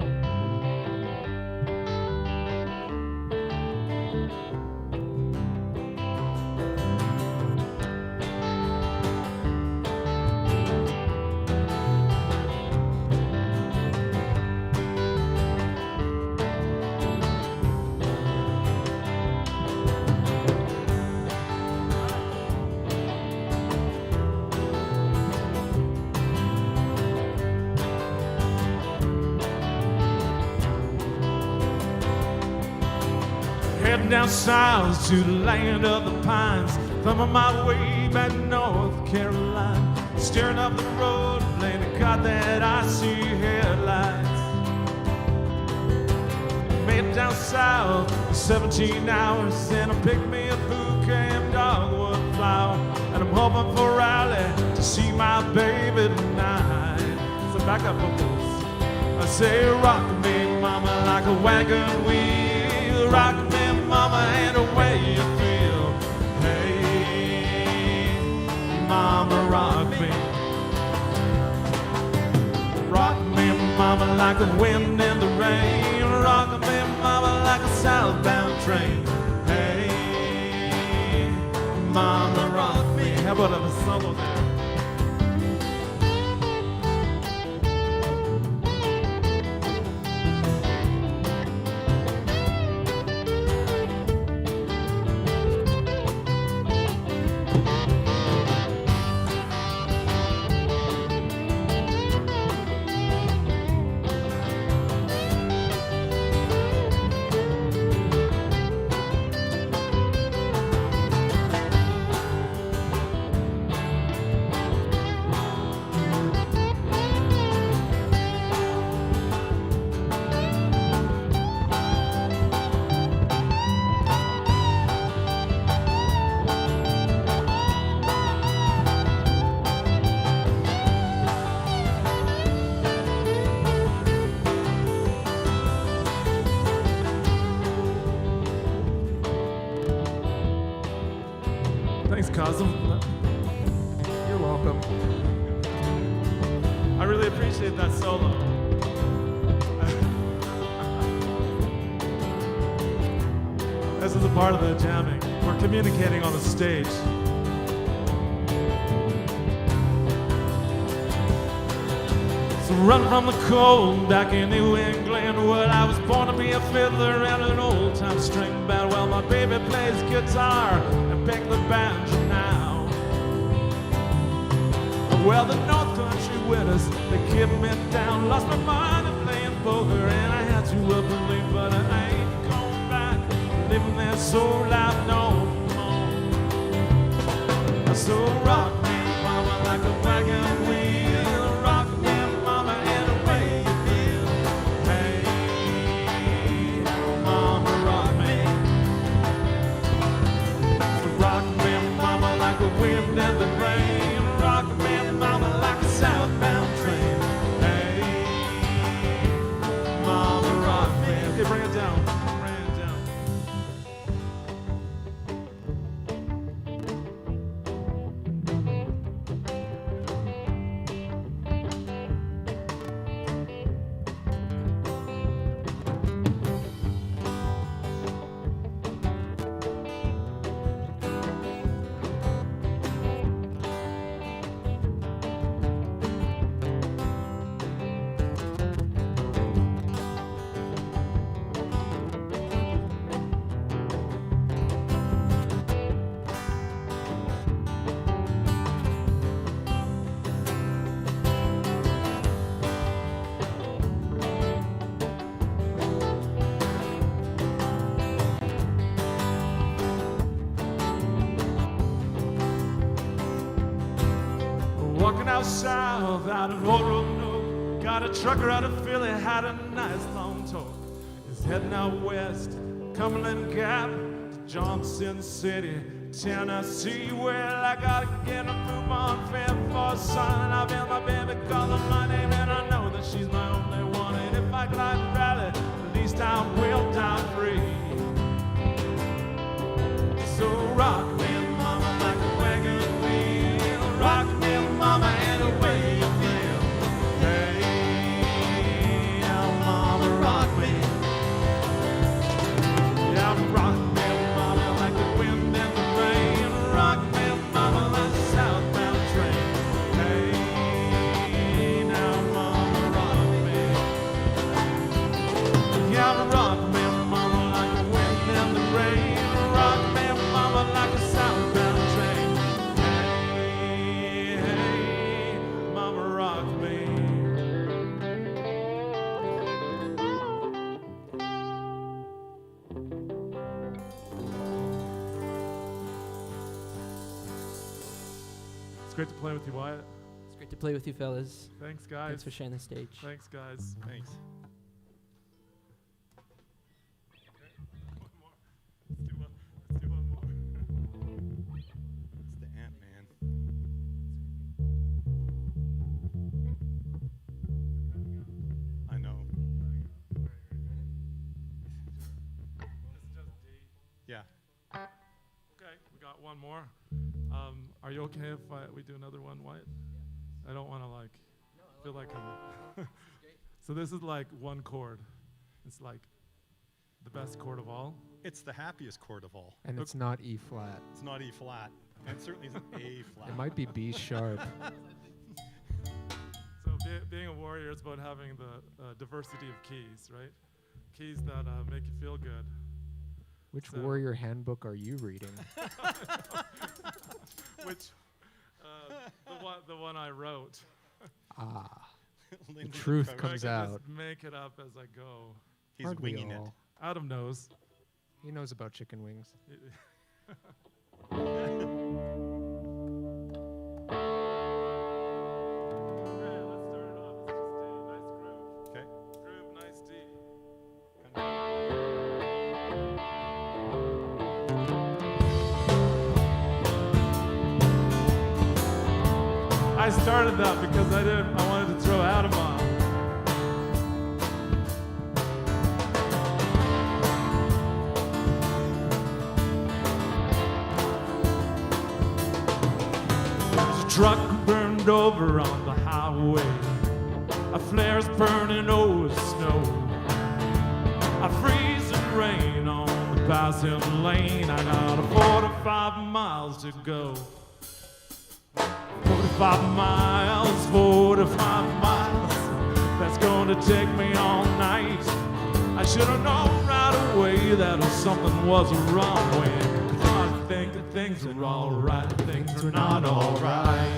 Heading down south to the land of the pines, thumbing my way back North Carolina, steering up the road, playing the card that I see headlights. Made it down south, 17 hours, and I picked me a bouquet of dogwood flower, and I'm hoping for Raleigh to see my baby tonight. So back up vocals. I say, rock me, mama, like a wagon wheel, rock me, mama, and the way you feel. Hey, mama, rock me. Rock me, mama, like the wind and the rain. Rock me, mama, like a southbound train. Hey, mama, rock me. How about a solo there? welcome. I really appreciate that solo. This is a part of the jamming. We're communicating on the stage. So run from the cold back in New England. Well, I was born to be a fiddler and an old-time string band. Well, my baby plays guitar and pick the banjo now. Well, the North Country winners, they kept me down. Lost my mind in playing poker and I had to up and leave, but I ain't going back. Living there so loud, no more. So rock me, mama, like a wagon wheel. Rock me, mama, any way you feel. Hey, mama, rock me. So rock me, mama, like a wind in the rain. Rock me, mama, like a southbound train. Hey, mama, rock me. Okay, bring it down. Bring it down. Walking out south, out of Old Roanoke. Got a trucker out of Philly, had a nice long talk. He's heading out west, Cumberland Gap, to Johnson City, Tennessee. Well, I gotta get a move on fair for son. I've been my baby calling my name, and I know that she's my only one. And if I climb rally, at least I will die free. So rock me, mama, like a wagon wheel. Rock me, mama, any way you feel. Hey, now, mama, rock me. Yeah, rock me, mama, like the wind and the rain. Rock me, mama, like a southbound train. Hey, now, mama, rock me. Yeah, rock me, mama, like the wind and the rain. Rock me, mama, like a southbound train. Hey, hey, mama, rock me. It's great to play with you, Wyatt. It's great to play with you, fellas. Thanks, guys. Thanks for sharing the stage. Thanks, guys. Thanks. Let's do one more. It's the Ant-Man. I know. Yeah. Okay, we got one more. Are you okay if we do another one, Wyatt? I don't want to feel like I'm. So this is like one chord. It's like the best chord of all. It's the happiest chord of all. And it's not E flat. It's not E flat. And it certainly isn't A flat. It might be B sharp. So being a warrior is about having the diversity of keys, right? Keys that make you feel good. Which So- warrior handbook are you reading? Which the one I wrote. Ah, the Lindsay truth Crowder. comes I can out. just make it up as I go. He's Aren't we winging it. all? Adam knows. He knows about chicken wings. Okay, let's start it off. It's just a nice groove. Okay. Groove, nice D. I started that because I wanted to throw Adam off. truck burned over on the highway. A flare's burning over the snow. A freezing rain on the passing lane. I got 45 miles to go. 45 miles, 45 miles. That's gonna take me all night. I should have known right away that something was wrong when I'm thinking things are alright, things are not alright.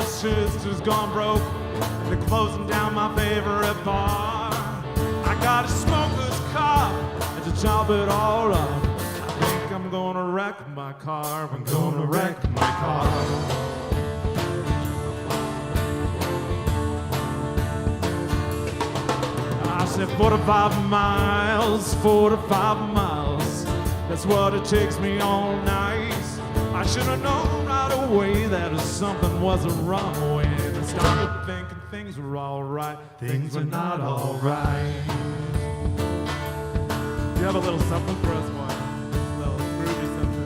Sister's gone broke. They're closing down my favorite bar. I got a smoker's car and to chop it all up. I think I'm gonna wreck my car. I'm gonna wreck my car. I said 45 miles, 45 miles. That's what it takes me all night. I should have known right away that something wasn't wrong when I started thinking things were alright. Things were not alright. You have a little something for us, Wyatt? A little groovy something.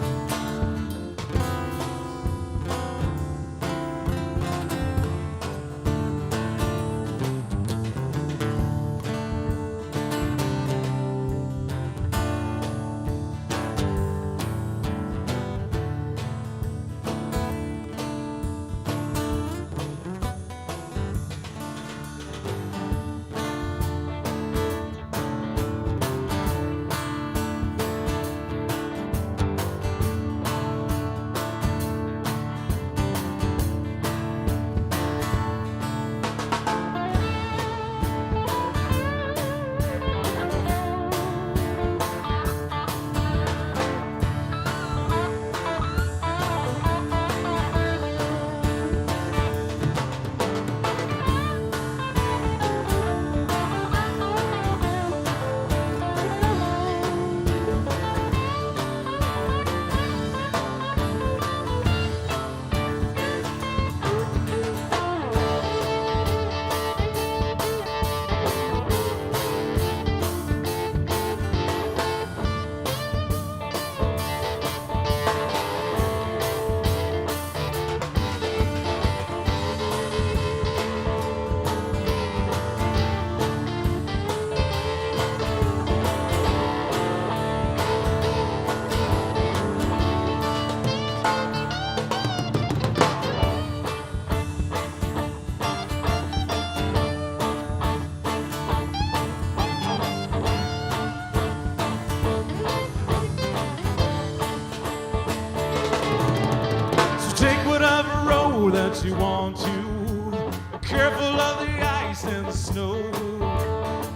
That you want to. Careful of the ice and the snow.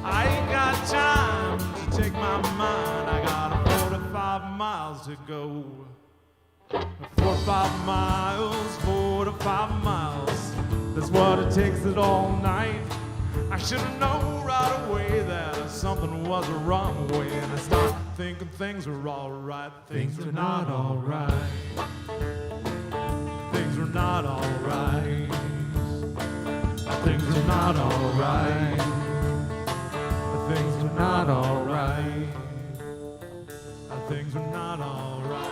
I ain't got time to take my mind. I got 45 miles to go. 45 miles, 45 miles. That's what it takes it all night. I should have known right away that something was wrong when I started thinking things were alright. Things are not alright. Things are not alright. Things are not alright. Things are not alright. Things are not alright.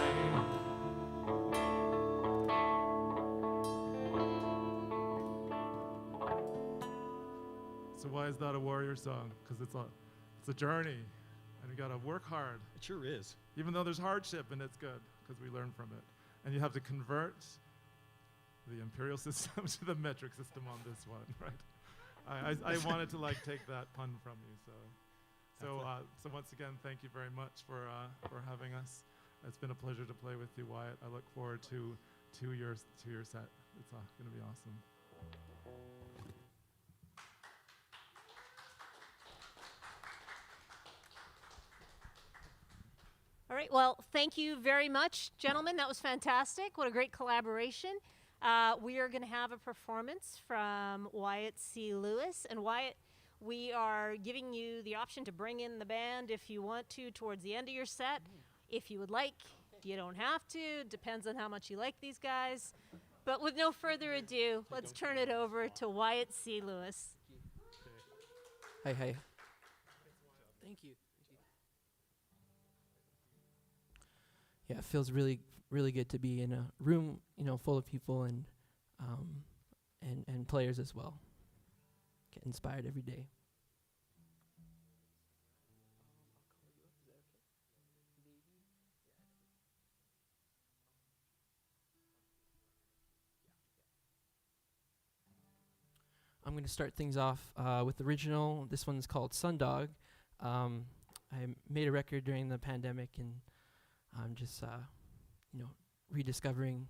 So why is that a warrior song? Because it's a journey, and you gotta work hard. It sure is. Even though there's hardship, and it's good because we learn from it. And you have to convert the imperial system to the metric system on this one, right? I wanted to take that pun from you, so once again, thank you very much for having us. It's been a pleasure to play with you, Wyatt. I look forward to your set. It's going to be awesome. All right. Well, thank you very much, gentlemen. That was fantastic. What a great collaboration. We are going to have a performance from Wyatt C. Lewis. And Wyatt, we are giving you the option to bring in the band if you want to towards the end of your set. If you would like, you don't have to. Depends on how much you like these guys. But with no further ado, let's turn it over to Wyatt C. Lewis. Hi. Thank you. Yeah, it feels really, really good to be in a room, full of people and players as well. Get inspired every day. I'm going to start things off with the original. This one's called Sundog. I made a record during the pandemic, and I'm just, rediscovering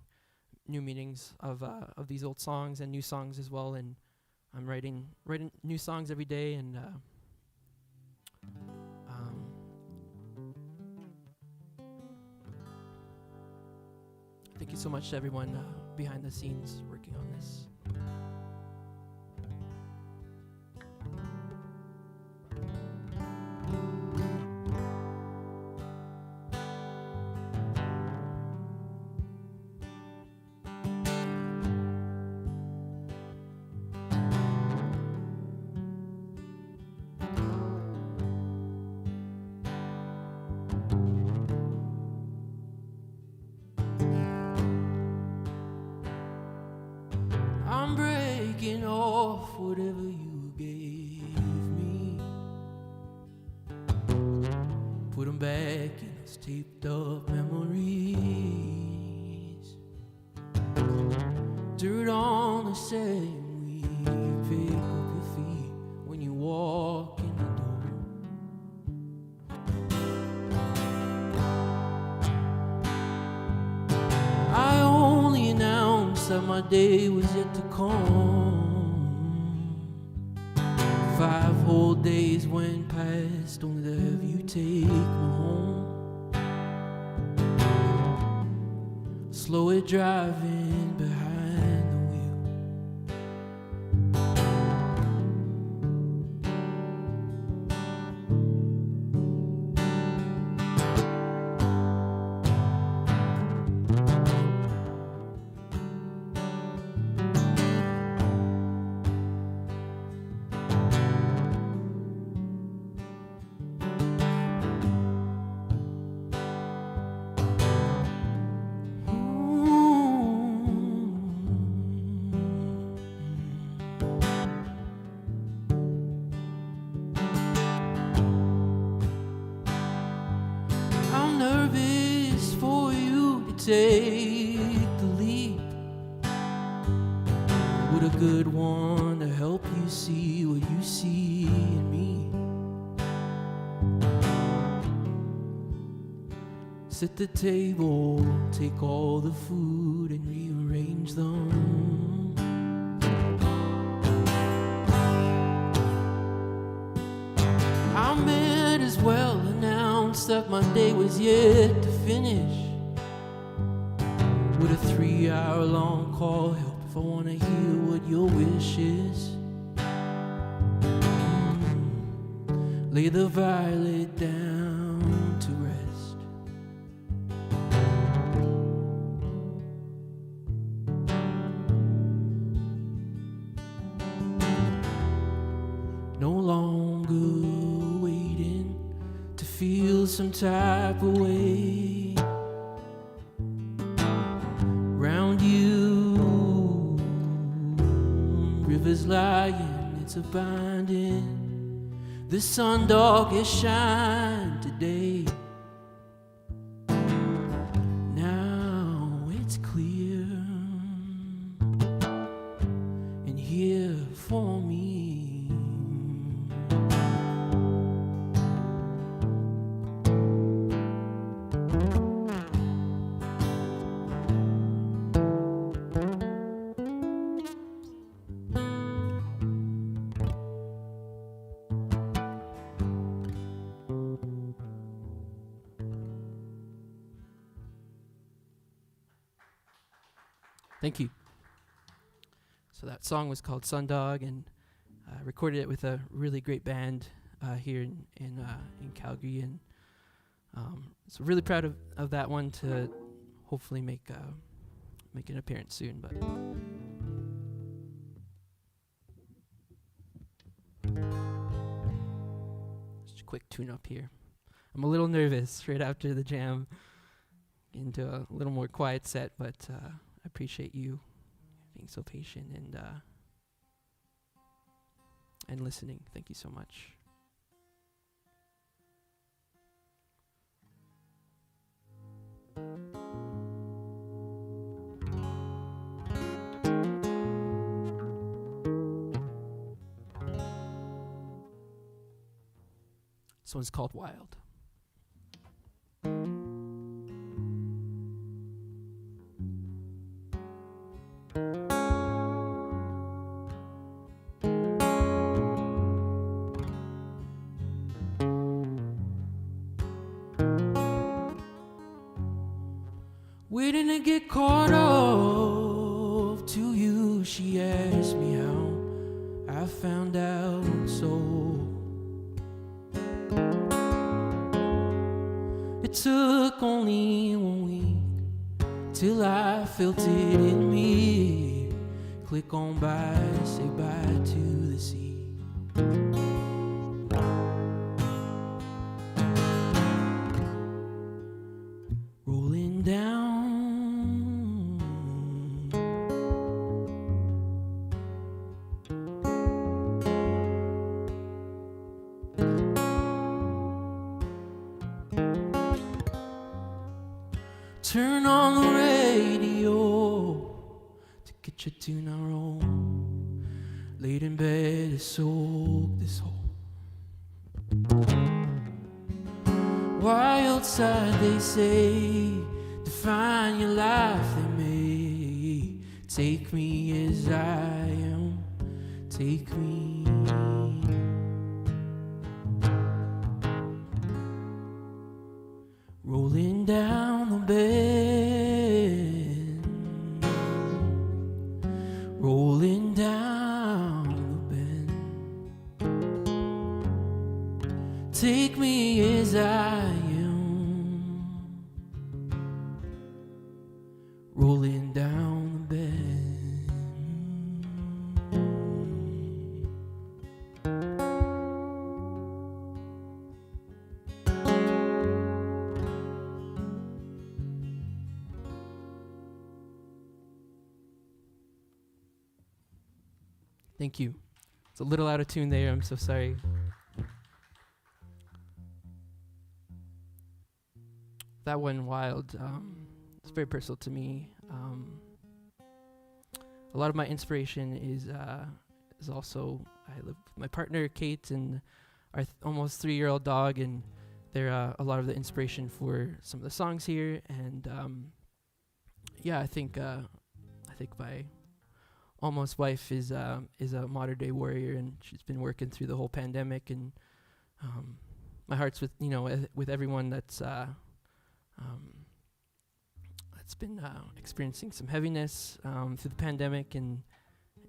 new meanings of these old songs and new songs as well. And I'm writing new songs every day. And thank you so much to everyone behind the scenes working on this. I'm breaking off whatever you gave me. Put 'em back in those taped up memories. Dirt on the same weed. Pick up your feet when you walk in the door. I only announced that my day was yet to come. 5 whole days went past, only to have you take me home. Slow it driving behind the wheel. I'm nervous for you to take the lead. With a good one to help you see what you see in me. Sit the table, take all the food and rearrange them. I might as well announce that my day was yet to finish. Would a 3-hour-long call help if I want to hear what your wish is? Lay the violet down to rest. No longer waiting to feel some type of way. Round you, rivers lying, it's a binding. The sundog has shined today. Now it's clear and here for me. Thank you. So that song was called Sundog, and I recorded it with a really great band here in Calgary, and so really proud of that one to hopefully make an appearance soon. But just a quick tune-up here. I'm a little nervous right after the jam, into a little more quiet set, but I appreciate you being so patient and listening. Thank you so much. This one's called Wild. Waiting to get caught up to you, she asked me how I found out so. It took only 1 week till I felt it in me. Click on by, say bye to the sea. Rolling down, turn on the radio to get your tune our own. Laid in bed to soak this hole. Wild side, they say, define your life, they may. Take me as I am, take me. Rolling down the bed, rolling down the bend. Take me as I am, rolling down the bend. Thank you. It's a little out of tune there. I'm so sorry. That one, Wild, it's very personal to me. A lot of my inspiration is also, I live with my partner, Kate, and our almost 3-year-old dog, and they're a lot of the inspiration for some of the songs here. And yeah, I think my almost wife is a modern day warrior, and she's been working through the whole pandemic, and my heart's with with everyone that's been experiencing some heaviness through the pandemic, and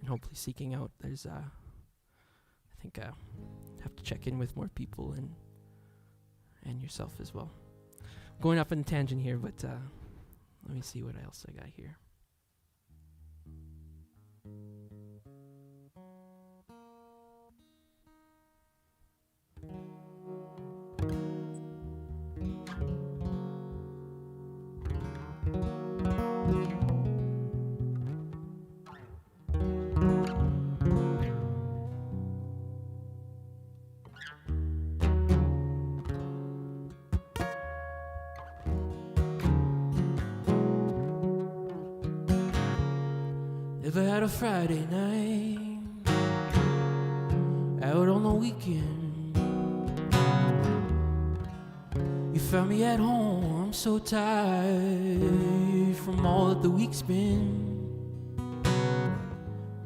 hopefully seeking out. There's I think have to check in with more people and yourself as well. Going off on a tangent here, but let me see what else I got here. Never had a Friday night out on the weekend. You found me at home, I'm so tired from all that the week's been.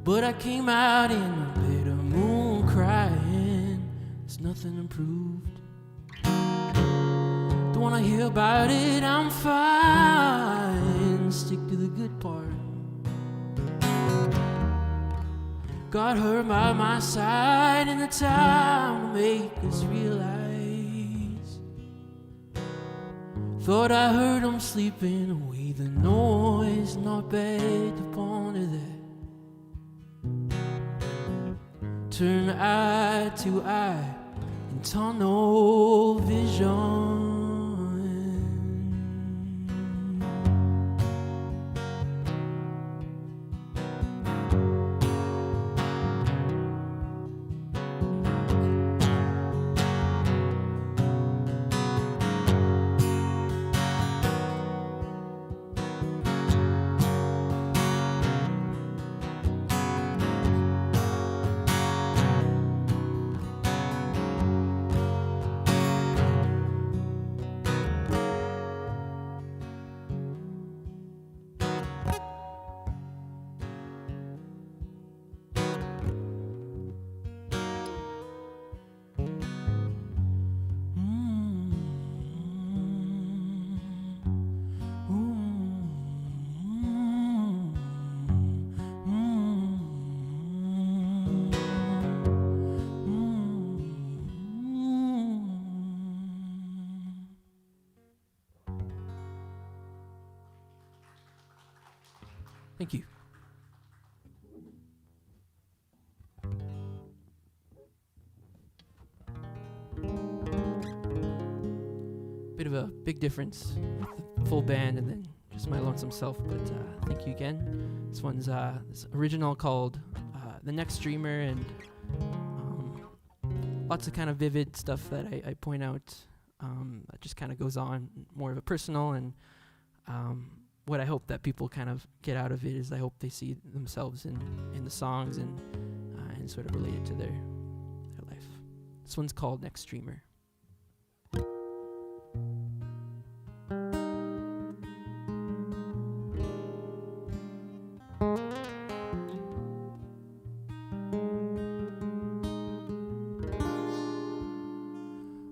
But I came out in a bed of moon crying, there's nothing improved. Don't wanna hear about it, I'm fine. Stick to the good part. got her by my side in the time to make us realize. Thought I heard him sleeping away the noise, not bad upon it there. Turn eye to eye in tunnel vision. Thank you. Bit of a big difference with the full band and then just my lonesome self, but thank you again. This one's this original called The Next Dreamer, and lots of kind of vivid stuff that I point out that just kind of goes on, more of a personal, and what I hope that people kind of get out of it is I hope they see themselves in the songs and sort of relate it to their life. This one's called Next Dreamer.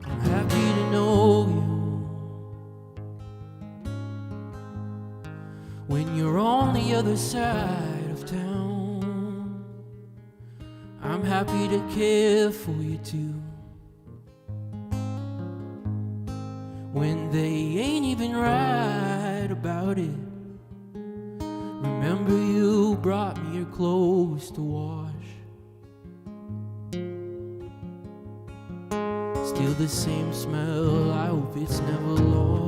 I'm happy to know you when you're on the other side of town. I'm happy to care for you too when they ain't even right about it. Remember you brought me your clothes to wash. Still the same smell, I hope it's never lost.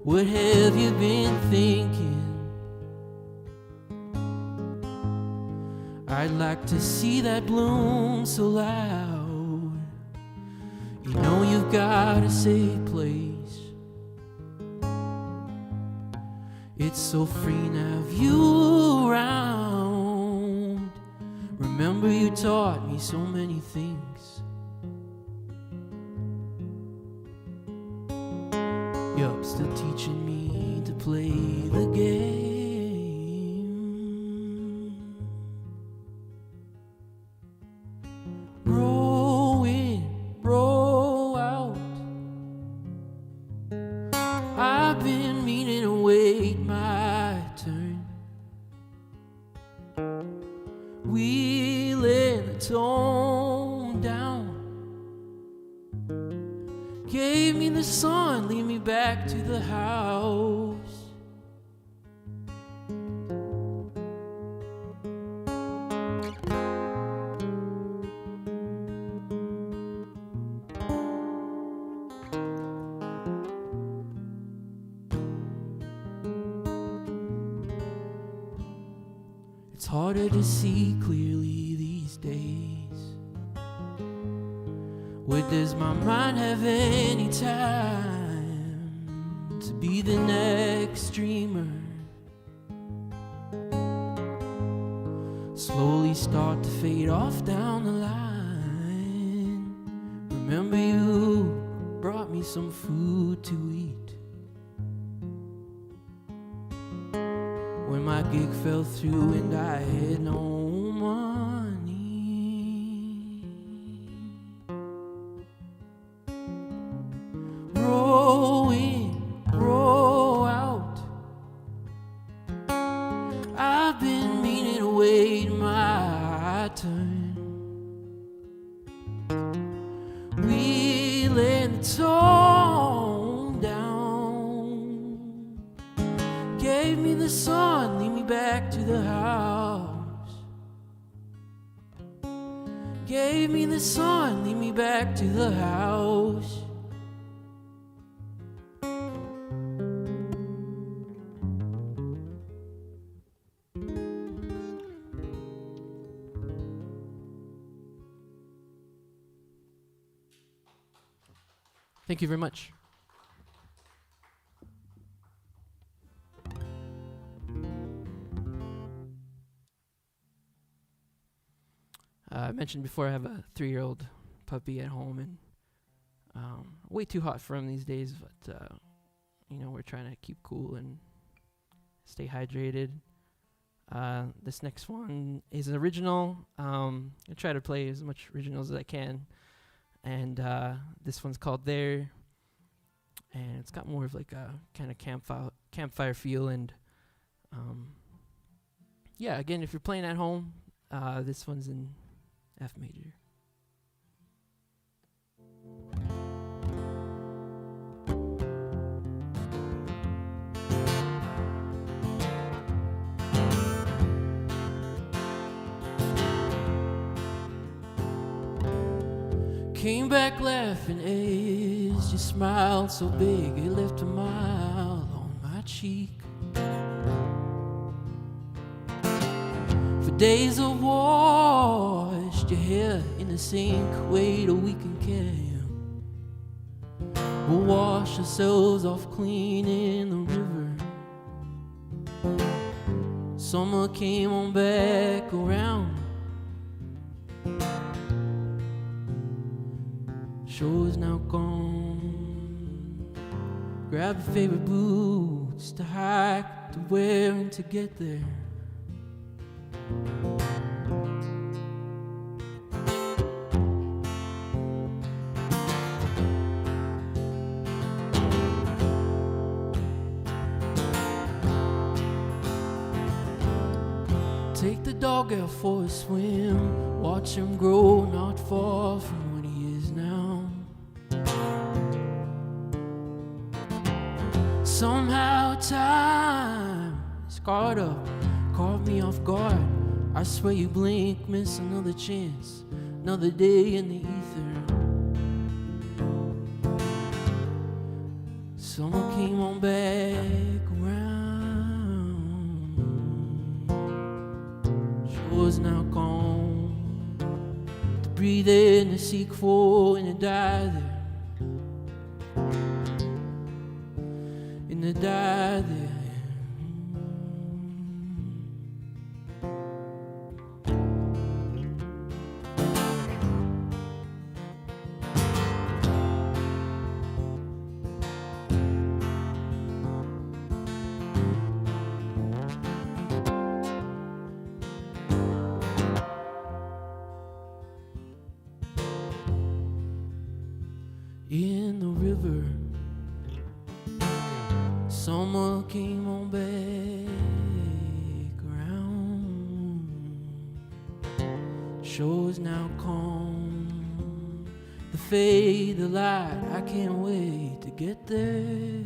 What have you been thinking? I'd like to see that bloom so loud. You know you've got a safe place. It's so free now of you around. Remember you taught me so many things. You're still teaching me to play the game. Row in, row out. I've been meaning to wait my turn. Wheeling the tone down. Gave me the sun, lead me back to the house. It's harder to see clearly these days. Where does my mind have any time to be the next dreamer? Slowly start to fade off down the line. Remember you brought me some food to eat when my gig fell through and I had no money. Row in, the sun, lead me back to the house. Gave me the sun, lead me back to the house. Thank you very much. I mentioned before I have a 3-year-old puppy at home, and way too hot for him these days, but we're trying to keep cool and stay hydrated. This next one is an original. I try to play as much originals as I can, and this one's called There, and it's got more of like a kind of campfire feel, and again, if you're playing at home, this one's in F major. Came back laughing as you smiled so big it left a mile on my cheek. For days I washed your hair in the sink, wait a week in camp. We'll wash ourselves off clean in the river. Summer came on back around. Show's now gone. Grab your favorite boots to hike, to wear and to get there. Take the dog out for a swim, watch him grow not far from what he is now. Somehow time is caught up, caught me off guard. I swear you blink, miss another chance, another day in the ether. Summer came on back around. Show's now gone. To breathe in, to seek for, and to die there. And to die there. In the river, summer came on back around. Show's now calm, the fade, the light, I can't wait to get there.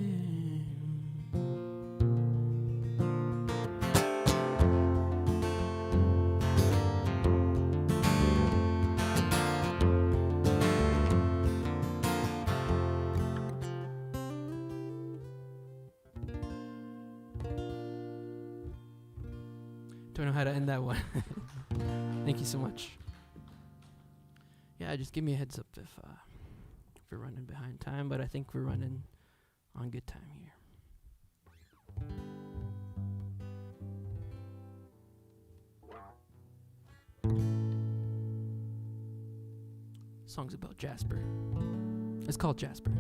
Don't know how to end that one. Thank you so much. Yeah, just give me a heads up if we're running behind time, but I think we're running on good time here. Song's about Jasper. It's called Jasper.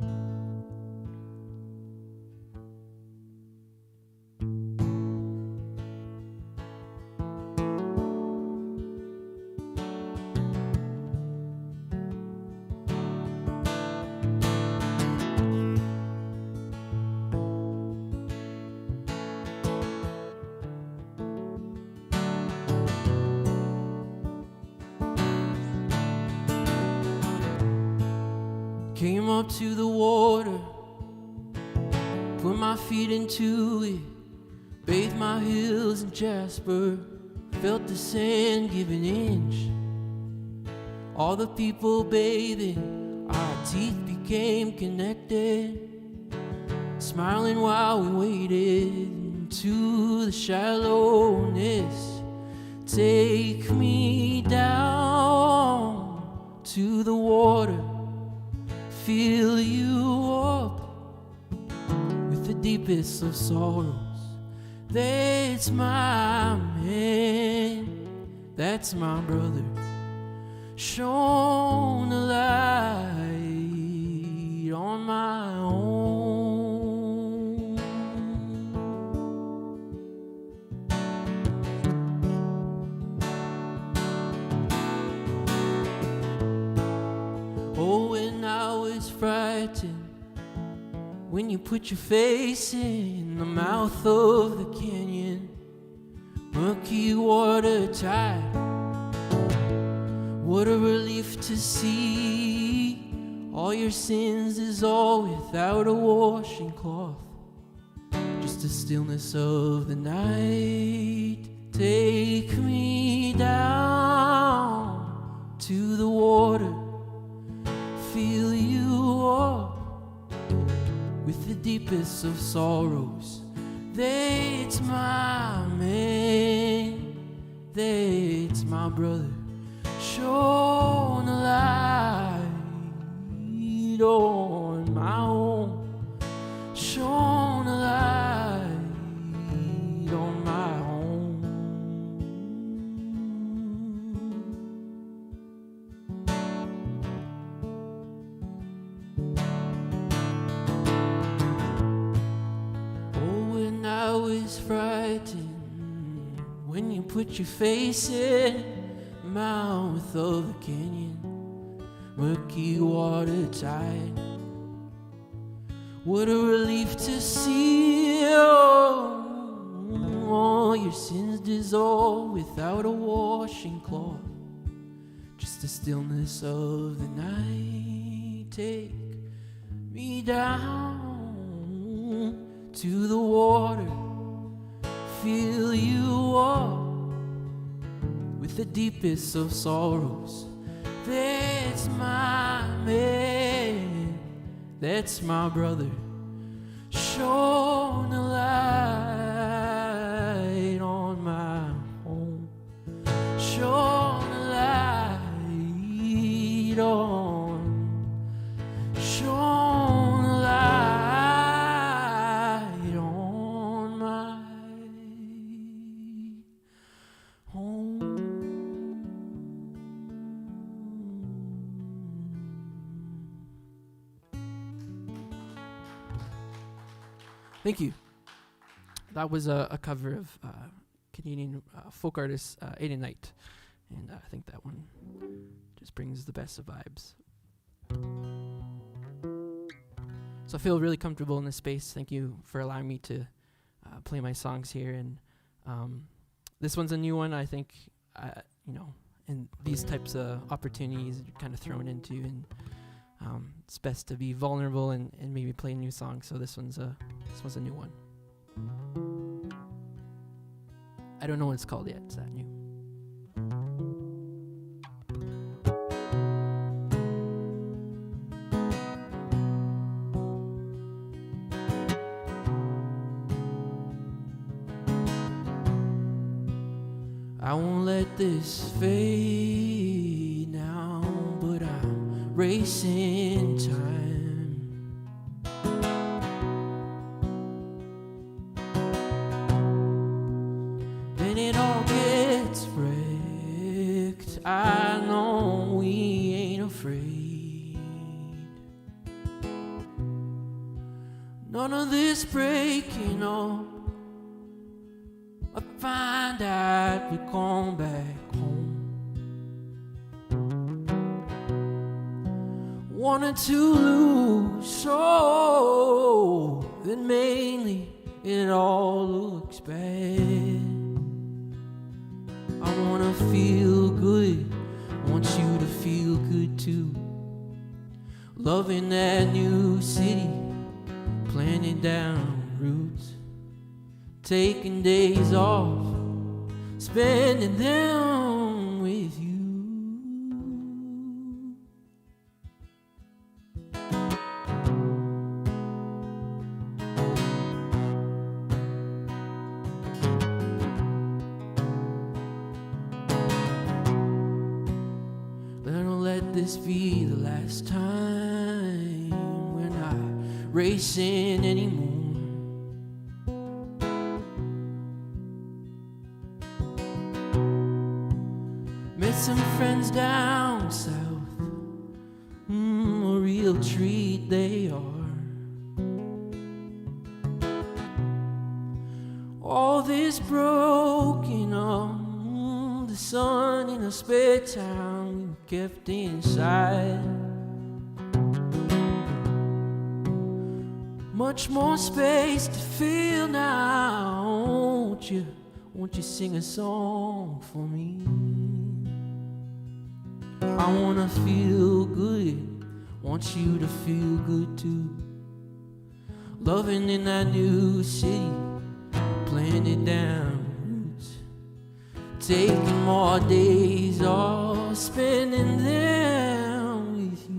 Came up to the water, put my feet into it, Bathed my hills in jasper, felt the sand give an inch. All the people bathing, our teeth became connected. Smiling while we waded to the shallowness. Take me down to the water, fill you up with the deepest of sorrows. That's my man, that's my brother, shone a light on my own. Oh, when I was frightened, when you put your face in the mouth of the canyon, murky water tide, what a relief to see all your sins dissolve without a washing cloth. Just the stillness of the night. Take me down to the water, fill you up with the deepest of sorrows. That's my man, that's my brother, shone a light on my own, shone a light on my own. Oh, when I was frightened, when you put your face in the mouth of the canyon, murky water tide, what a relief to see all your sins dissolve without a washing cloth. Just the stillness of the night. Take me down to the water, fill you up with the deepest of sorrows. That's my man, that's my brother, shone a light on my home, shone a light on, shone a light on my home. Thank you. That was a cover of Canadian folk artist Aiden Knight, and I think that one just brings the best of vibes. So I feel really comfortable in this space. Thank you for allowing me to play my songs here, and this one's a new one. I think and these types of opportunities you're kind of thrown into, and it's best to be vulnerable and maybe play new songs. So this one's a new one. I don't know what it's called yet. It's that new. I won't let this fade now, but I'm racing time. Then it all gets wrecked. I know we ain't afraid. None of this breaking up. I find out we're going back home. Wanted to lose, so then mainly it all looks bad. I wanna feel good, want you to feel good too. Loving that new city, planting down roots. taking days off, spending them with you. Don't let this be the last time we're not racing anymore. Met some friends down south, a real treat they are. All this broken on the sun in a spare town kept inside. Much more space to fill now. Won't you sing a song for me? I wanna feel good, want you to feel good too. Loving in that new city, planted down roots, taking more days off, spending them with you.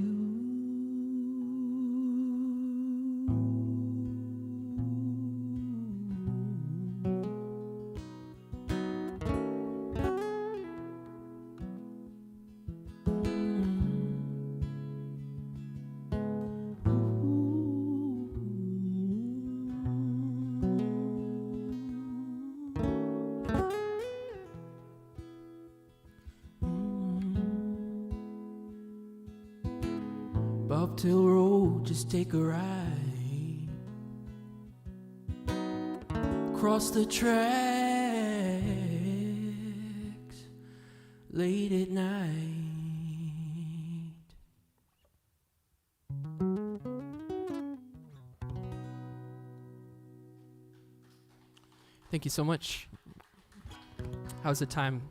Bobtail Road, just take a ride across the tracks late at night. Thank you so much. How's the time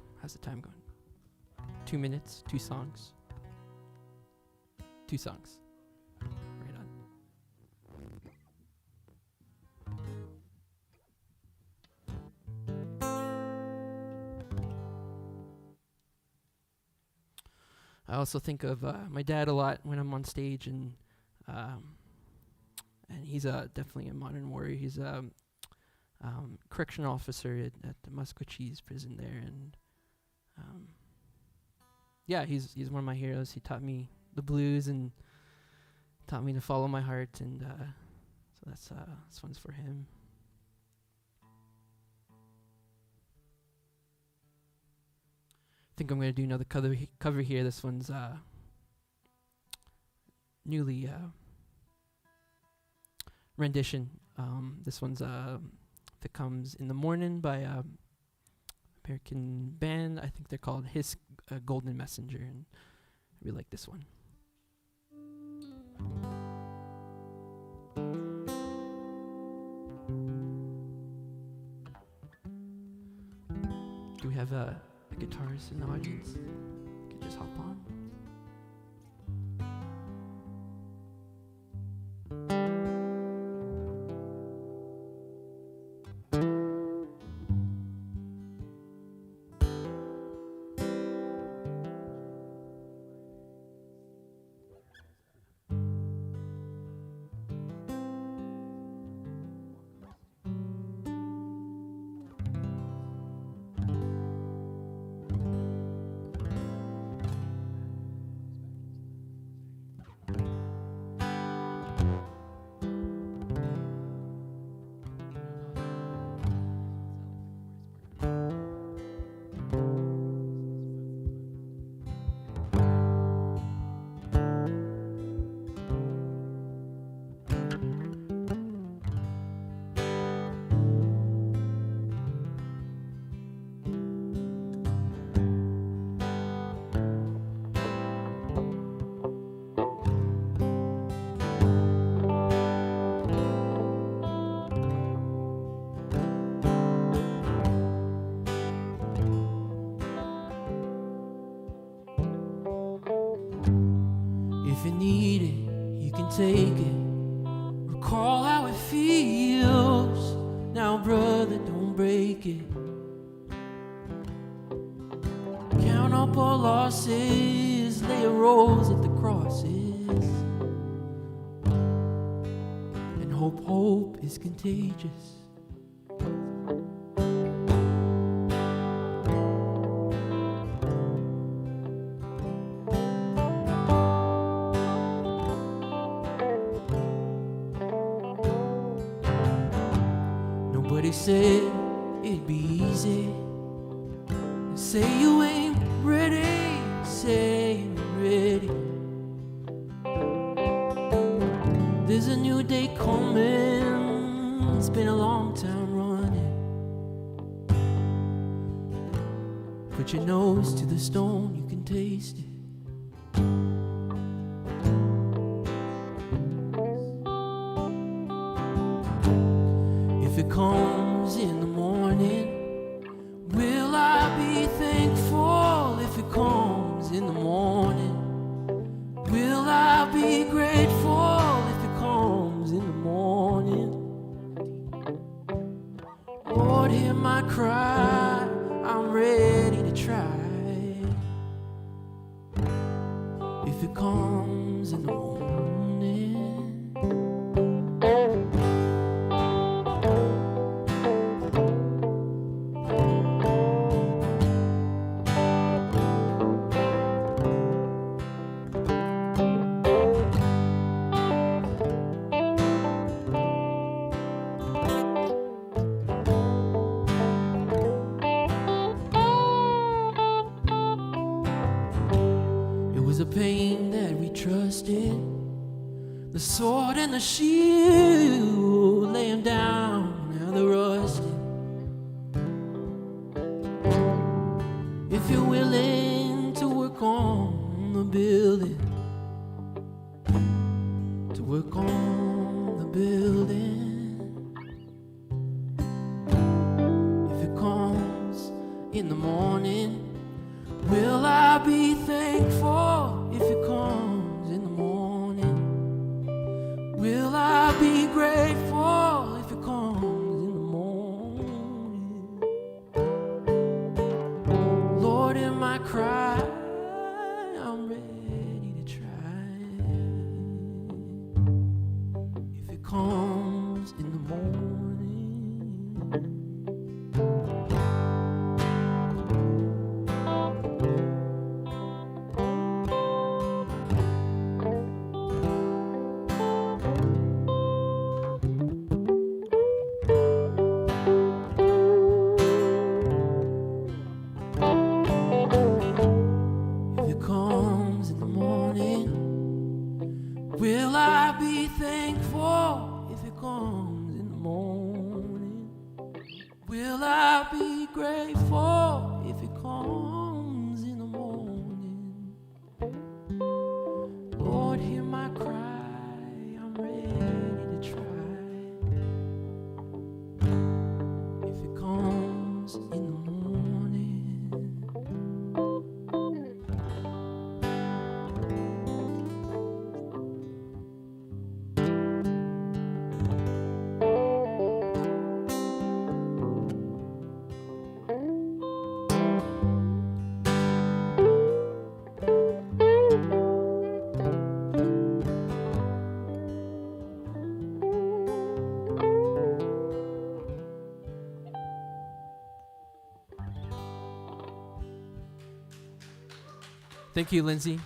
going? 2 minutes, 2 songs. 2 songs. Right on. I also think of my dad a lot when I'm on stage, and he's definitely a modern warrior. He's a correctional officer at the Musquecheese prison there, and yeah, he's one of my heroes. He taught me the blues and taught me to follow my heart, and so this one's for him. I think I'm going to do another cover here. This one's newly rendition. This one's that comes in the morning by American band. I think they're called His Golden Messenger, and I really like this one. Do we have a guitarist in the audience? You can just hop on. If you need it, you can take it. Recall how it feels. Now, brother, it, don't break it. Count up our losses, lay a rose at the crosses, and hope is contagious. Nobody said it'd be easy. Say you ain't ready, say you're ready. There's a new day coming, it's been a long time running. Put your nose to the stone, you can taste it. If it comes in the morning, will I be thankful? If it comes in the morning, will I be grateful? If it comes in the morning, Lord, hear my cry, I'm ready to try. If it comes in the morning. The pain that we trusted, the sword and the shield, lay 'em down, now they're rusted. If you're willing to work on the building, to work on the building, if it comes in the morning, will I be thankful? If it comes in the morning, will I be grateful? If it comes in the morning, Lord, in my cry, I'm ready to try. If it comes in the morning. Will I be thankful if it comes in the morning? Will I be grateful if it comes in the morning? Lord, hear my cry, I'm ready to try. If it comes in the morning. Thank you, Lindsay.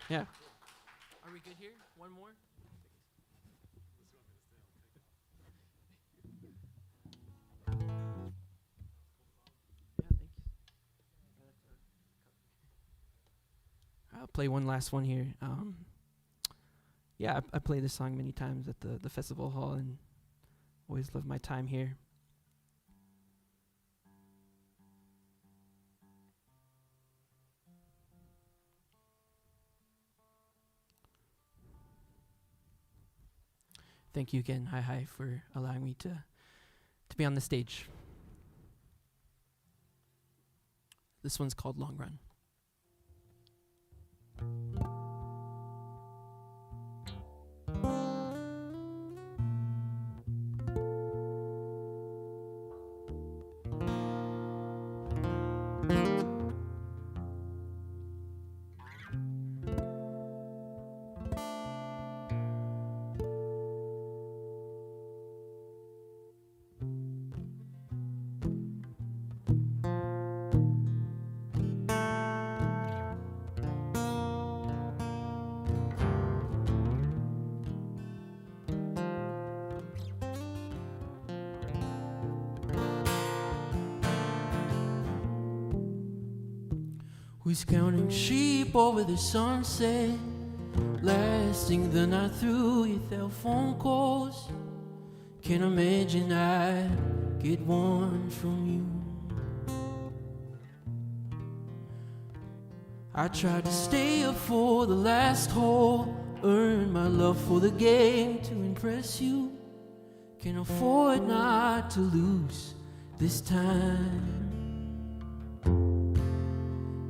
Yeah. Are we good here? One more? Yeah, thanks. I'll play one last one here. Yeah, I played this song many times at the festival hall and always love my time here. Thank you again, Hi, for allowing me to be on the stage. This one's called Long Run. Who's counting sheep over the sunset, lasting the night through without phone calls? Can't imagine I'd get one from you. I tried to stay up for the last hole, earn my love for the game to impress you. Can't afford not to lose this time,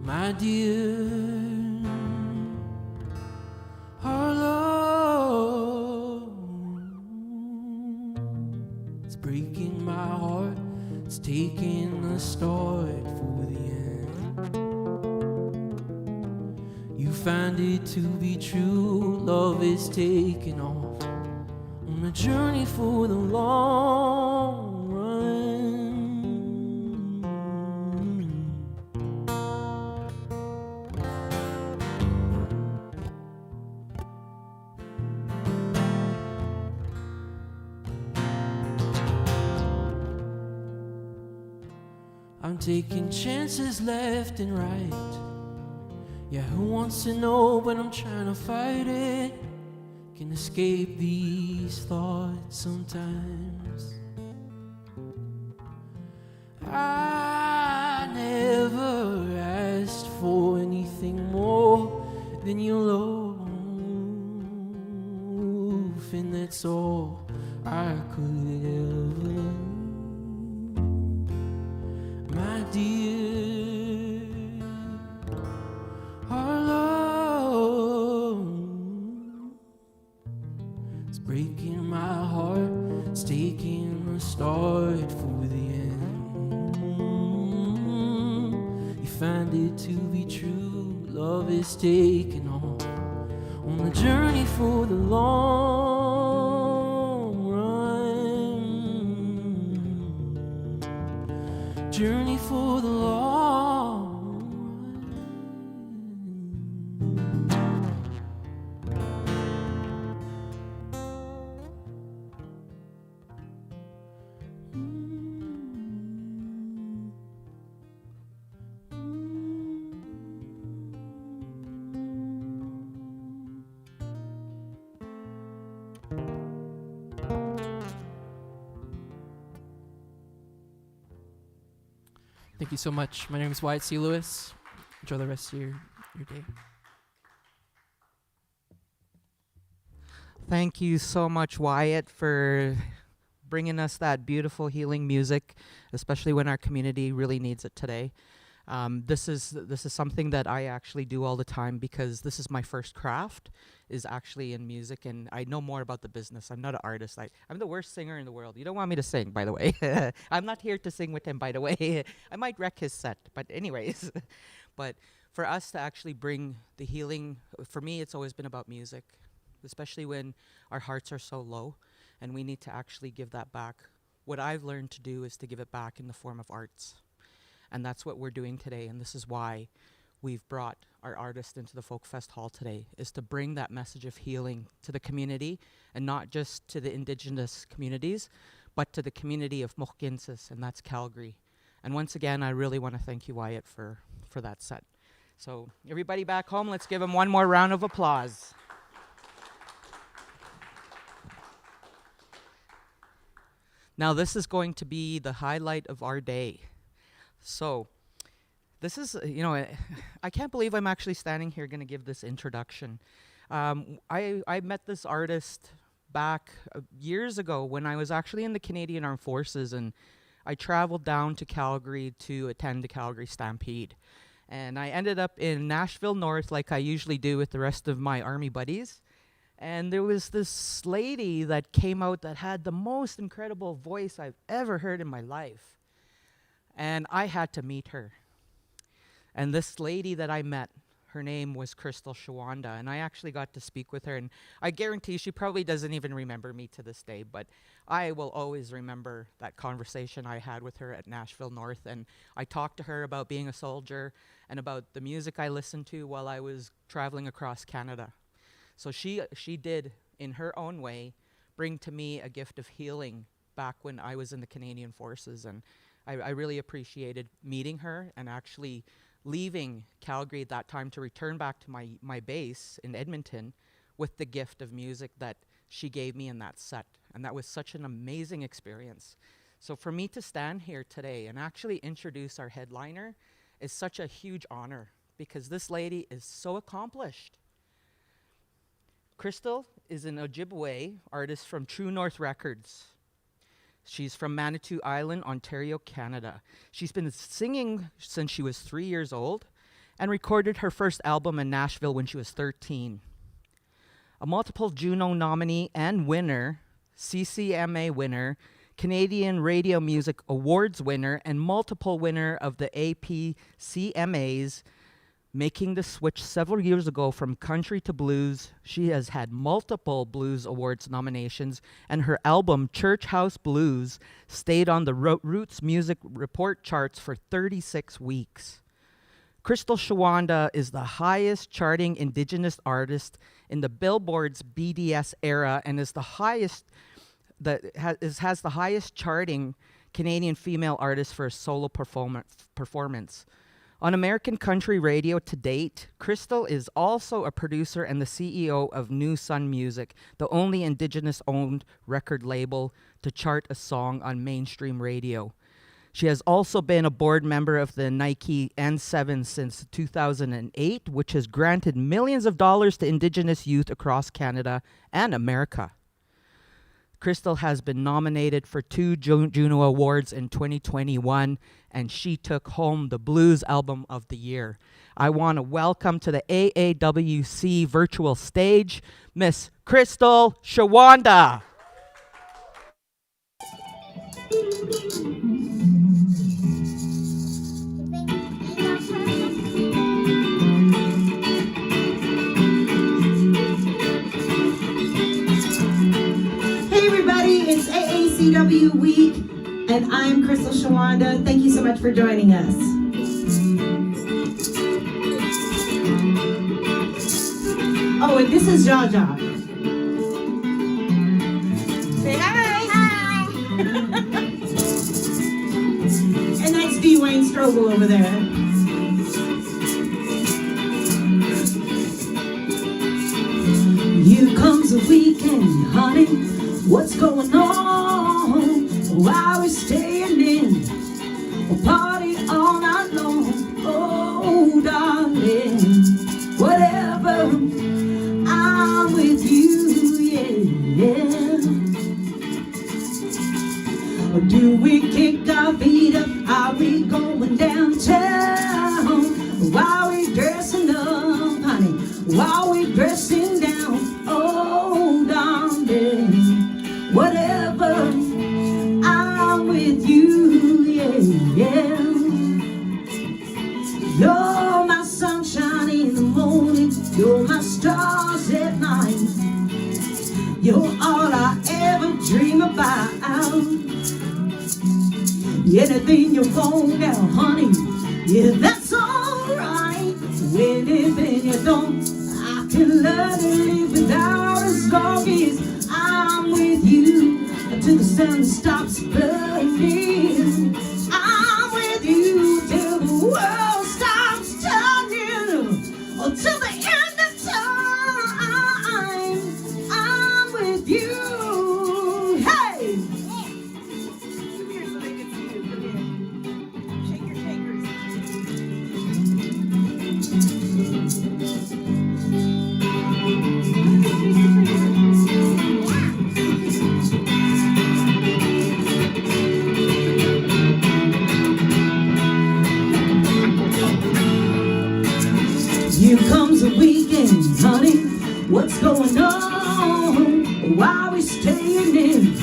my dear. Our love, it's breaking my heart. It's taking the start for the end. You find it to be true, love is taking off on a journey for the long run. I'm taking chances left and right. Yeah, who wants to know, but I'm trying to fight it. Can escape these thoughts sometimes. I never asked for anything more than your love, and that's all I could ever need, my dear. Our love, it's breaking my heart. It's taking a start for the end. You find it to be true, love is taking off on the journey for the long run. Journey for the long run. Thank you so much. My name is Wyatt C. Lewis. Enjoy the rest of your day. Thank you so much, Wyatt, for bringing us that beautiful healing music, especially when our community really needs it today. This is something that I actually do all the time because this is my first craft, is actually in music, and I know more about the business. I'm not an artist. I'm the worst singer in the world. You don't want me to sing, by the way. I'm not here to sing with him, by the way. I might wreck his set, but anyways. But for us to actually bring the healing, for me, it's always been about music, especially when our hearts are so low, and we need to actually give that back. What I've learned to do is to give it back in the form of arts. And that's what we're doing today, and this is why we've brought our artist into the Folk Fest Hall today, is to bring that message of healing to the community, and not just to the indigenous communities, but to the community of Mohkinsis, and that's Calgary. And once again, I really want to thank you, Wyatt, for that set. So everybody back home, let's give him one more round of applause. Now this is going to be the highlight of our day. So this is, I can't believe I'm actually standing here going to give this introduction. I met this artist back years ago when I was actually in the Canadian Armed Forces, and I traveled down to Calgary to attend the Calgary Stampede. And I ended up in Nashville North like I usually do with the rest of my Army buddies. And there was this lady that came out that had the most incredible voice I've ever heard in my life. And I had to meet her. And this lady that I met, her name was Crystal Shawanda, and I actually got to speak with her. And I guarantee she probably doesn't even remember me to this day, but I will always remember that conversation I had with her at Nashville North. And I talked to her about being a soldier and about the music I listened to while I was traveling across Canada. So she did, in her own way, bring to me a gift of healing back when I was in the Canadian Forces. And I really appreciated meeting her and actually leaving Calgary at that time to return back to my base in Edmonton with the gift of music that she gave me in that set. And that was such an amazing experience. So for me to stand here today and actually introduce our headliner is such a huge honor because this lady is so accomplished. Crystal is an Ojibwe artist from True North Records. She's from Manitou Island, Ontario, Canada. She's been singing since she was 3 years old and recorded her first album in Nashville when she was 13. A multiple Juno nominee and winner, CCMA winner, Canadian Radio Music Awards winner, and multiple winner of the APCMAs, making the switch several years ago from country to blues. She has had multiple Blues Awards nominations, and her album, Church House Blues, stayed on the Roots Music Report charts for 36 weeks. Crystal Shawanda is the highest charting Indigenous artist in the Billboard's BDS era and is the highest has the highest charting Canadian female artist for a solo performance. On American country radio to date, Crystal is also a producer and the CEO of New Sun Music, the only Indigenous-owned record label to chart a song on mainstream radio. She has also been a board member of the Nike N7 since 2008, which has granted millions of dollars to Indigenous youth across Canada and America. Crystal has been nominated for 2 Juno Awards in 2021, and she took home the Blues Album of the Year. I want to welcome to the AAWC virtual stage, Miss Crystal Shawanda. It's AACW Week, and I'm Crystal Shawanda. Thank you so much for joining us. Oh, and this is Jaja. Say hi. Hi. And that's Dwayne Strobel over there. Here comes the weekend, honey. What's going on? Why we staying in? We'll party all night long. Oh, darling, whatever. I'm with you, yeah. Or do we kick our feet up? Are we going downtown? Why we dressing up, honey? Why we dressing down? Oh, darling, whatever, I'm with you, yeah. You're my sunshine in the morning, you're my stars at night. You're all I ever dream about. Anything you want now, honey, yeah, that's alright. Anything you don't, I can learn to live without as long as I'm with you until the sun stops burning. I'm with you till the world stops turning, until the end of time. I'm with you. Hey! Come here so they can see you. Come here. Shake your shakers. Here comes the weekend, honey. What's going on? Why we staying in?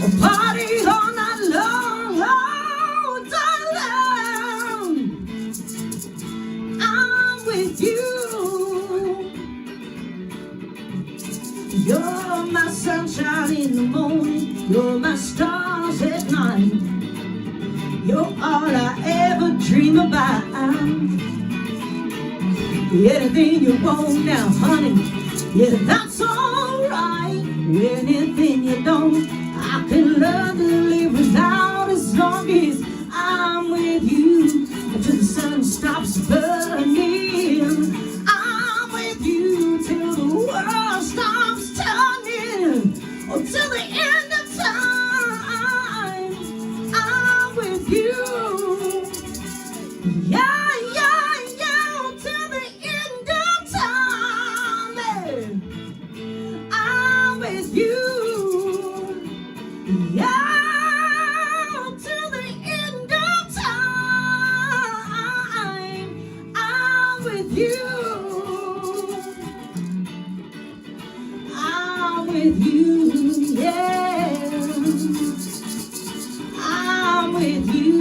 A party all night long. Oh, darling, I'm with you. You're my sunshine in the morning. You're my stars at night. You're all I ever dream about. Anything you want now, honey, yeah, that's alright. Anything you don't, I can learn to live without as long as I'm with you until the sun stops stops burning. I'm with you till the world stops turning. Oh, till the end of time. I'm with you. Yeah, yeah, yeah, till the end of time. I'm with you. Yeah, till the end of time. I'm with you. I'm with you. Yeah. I'm with you.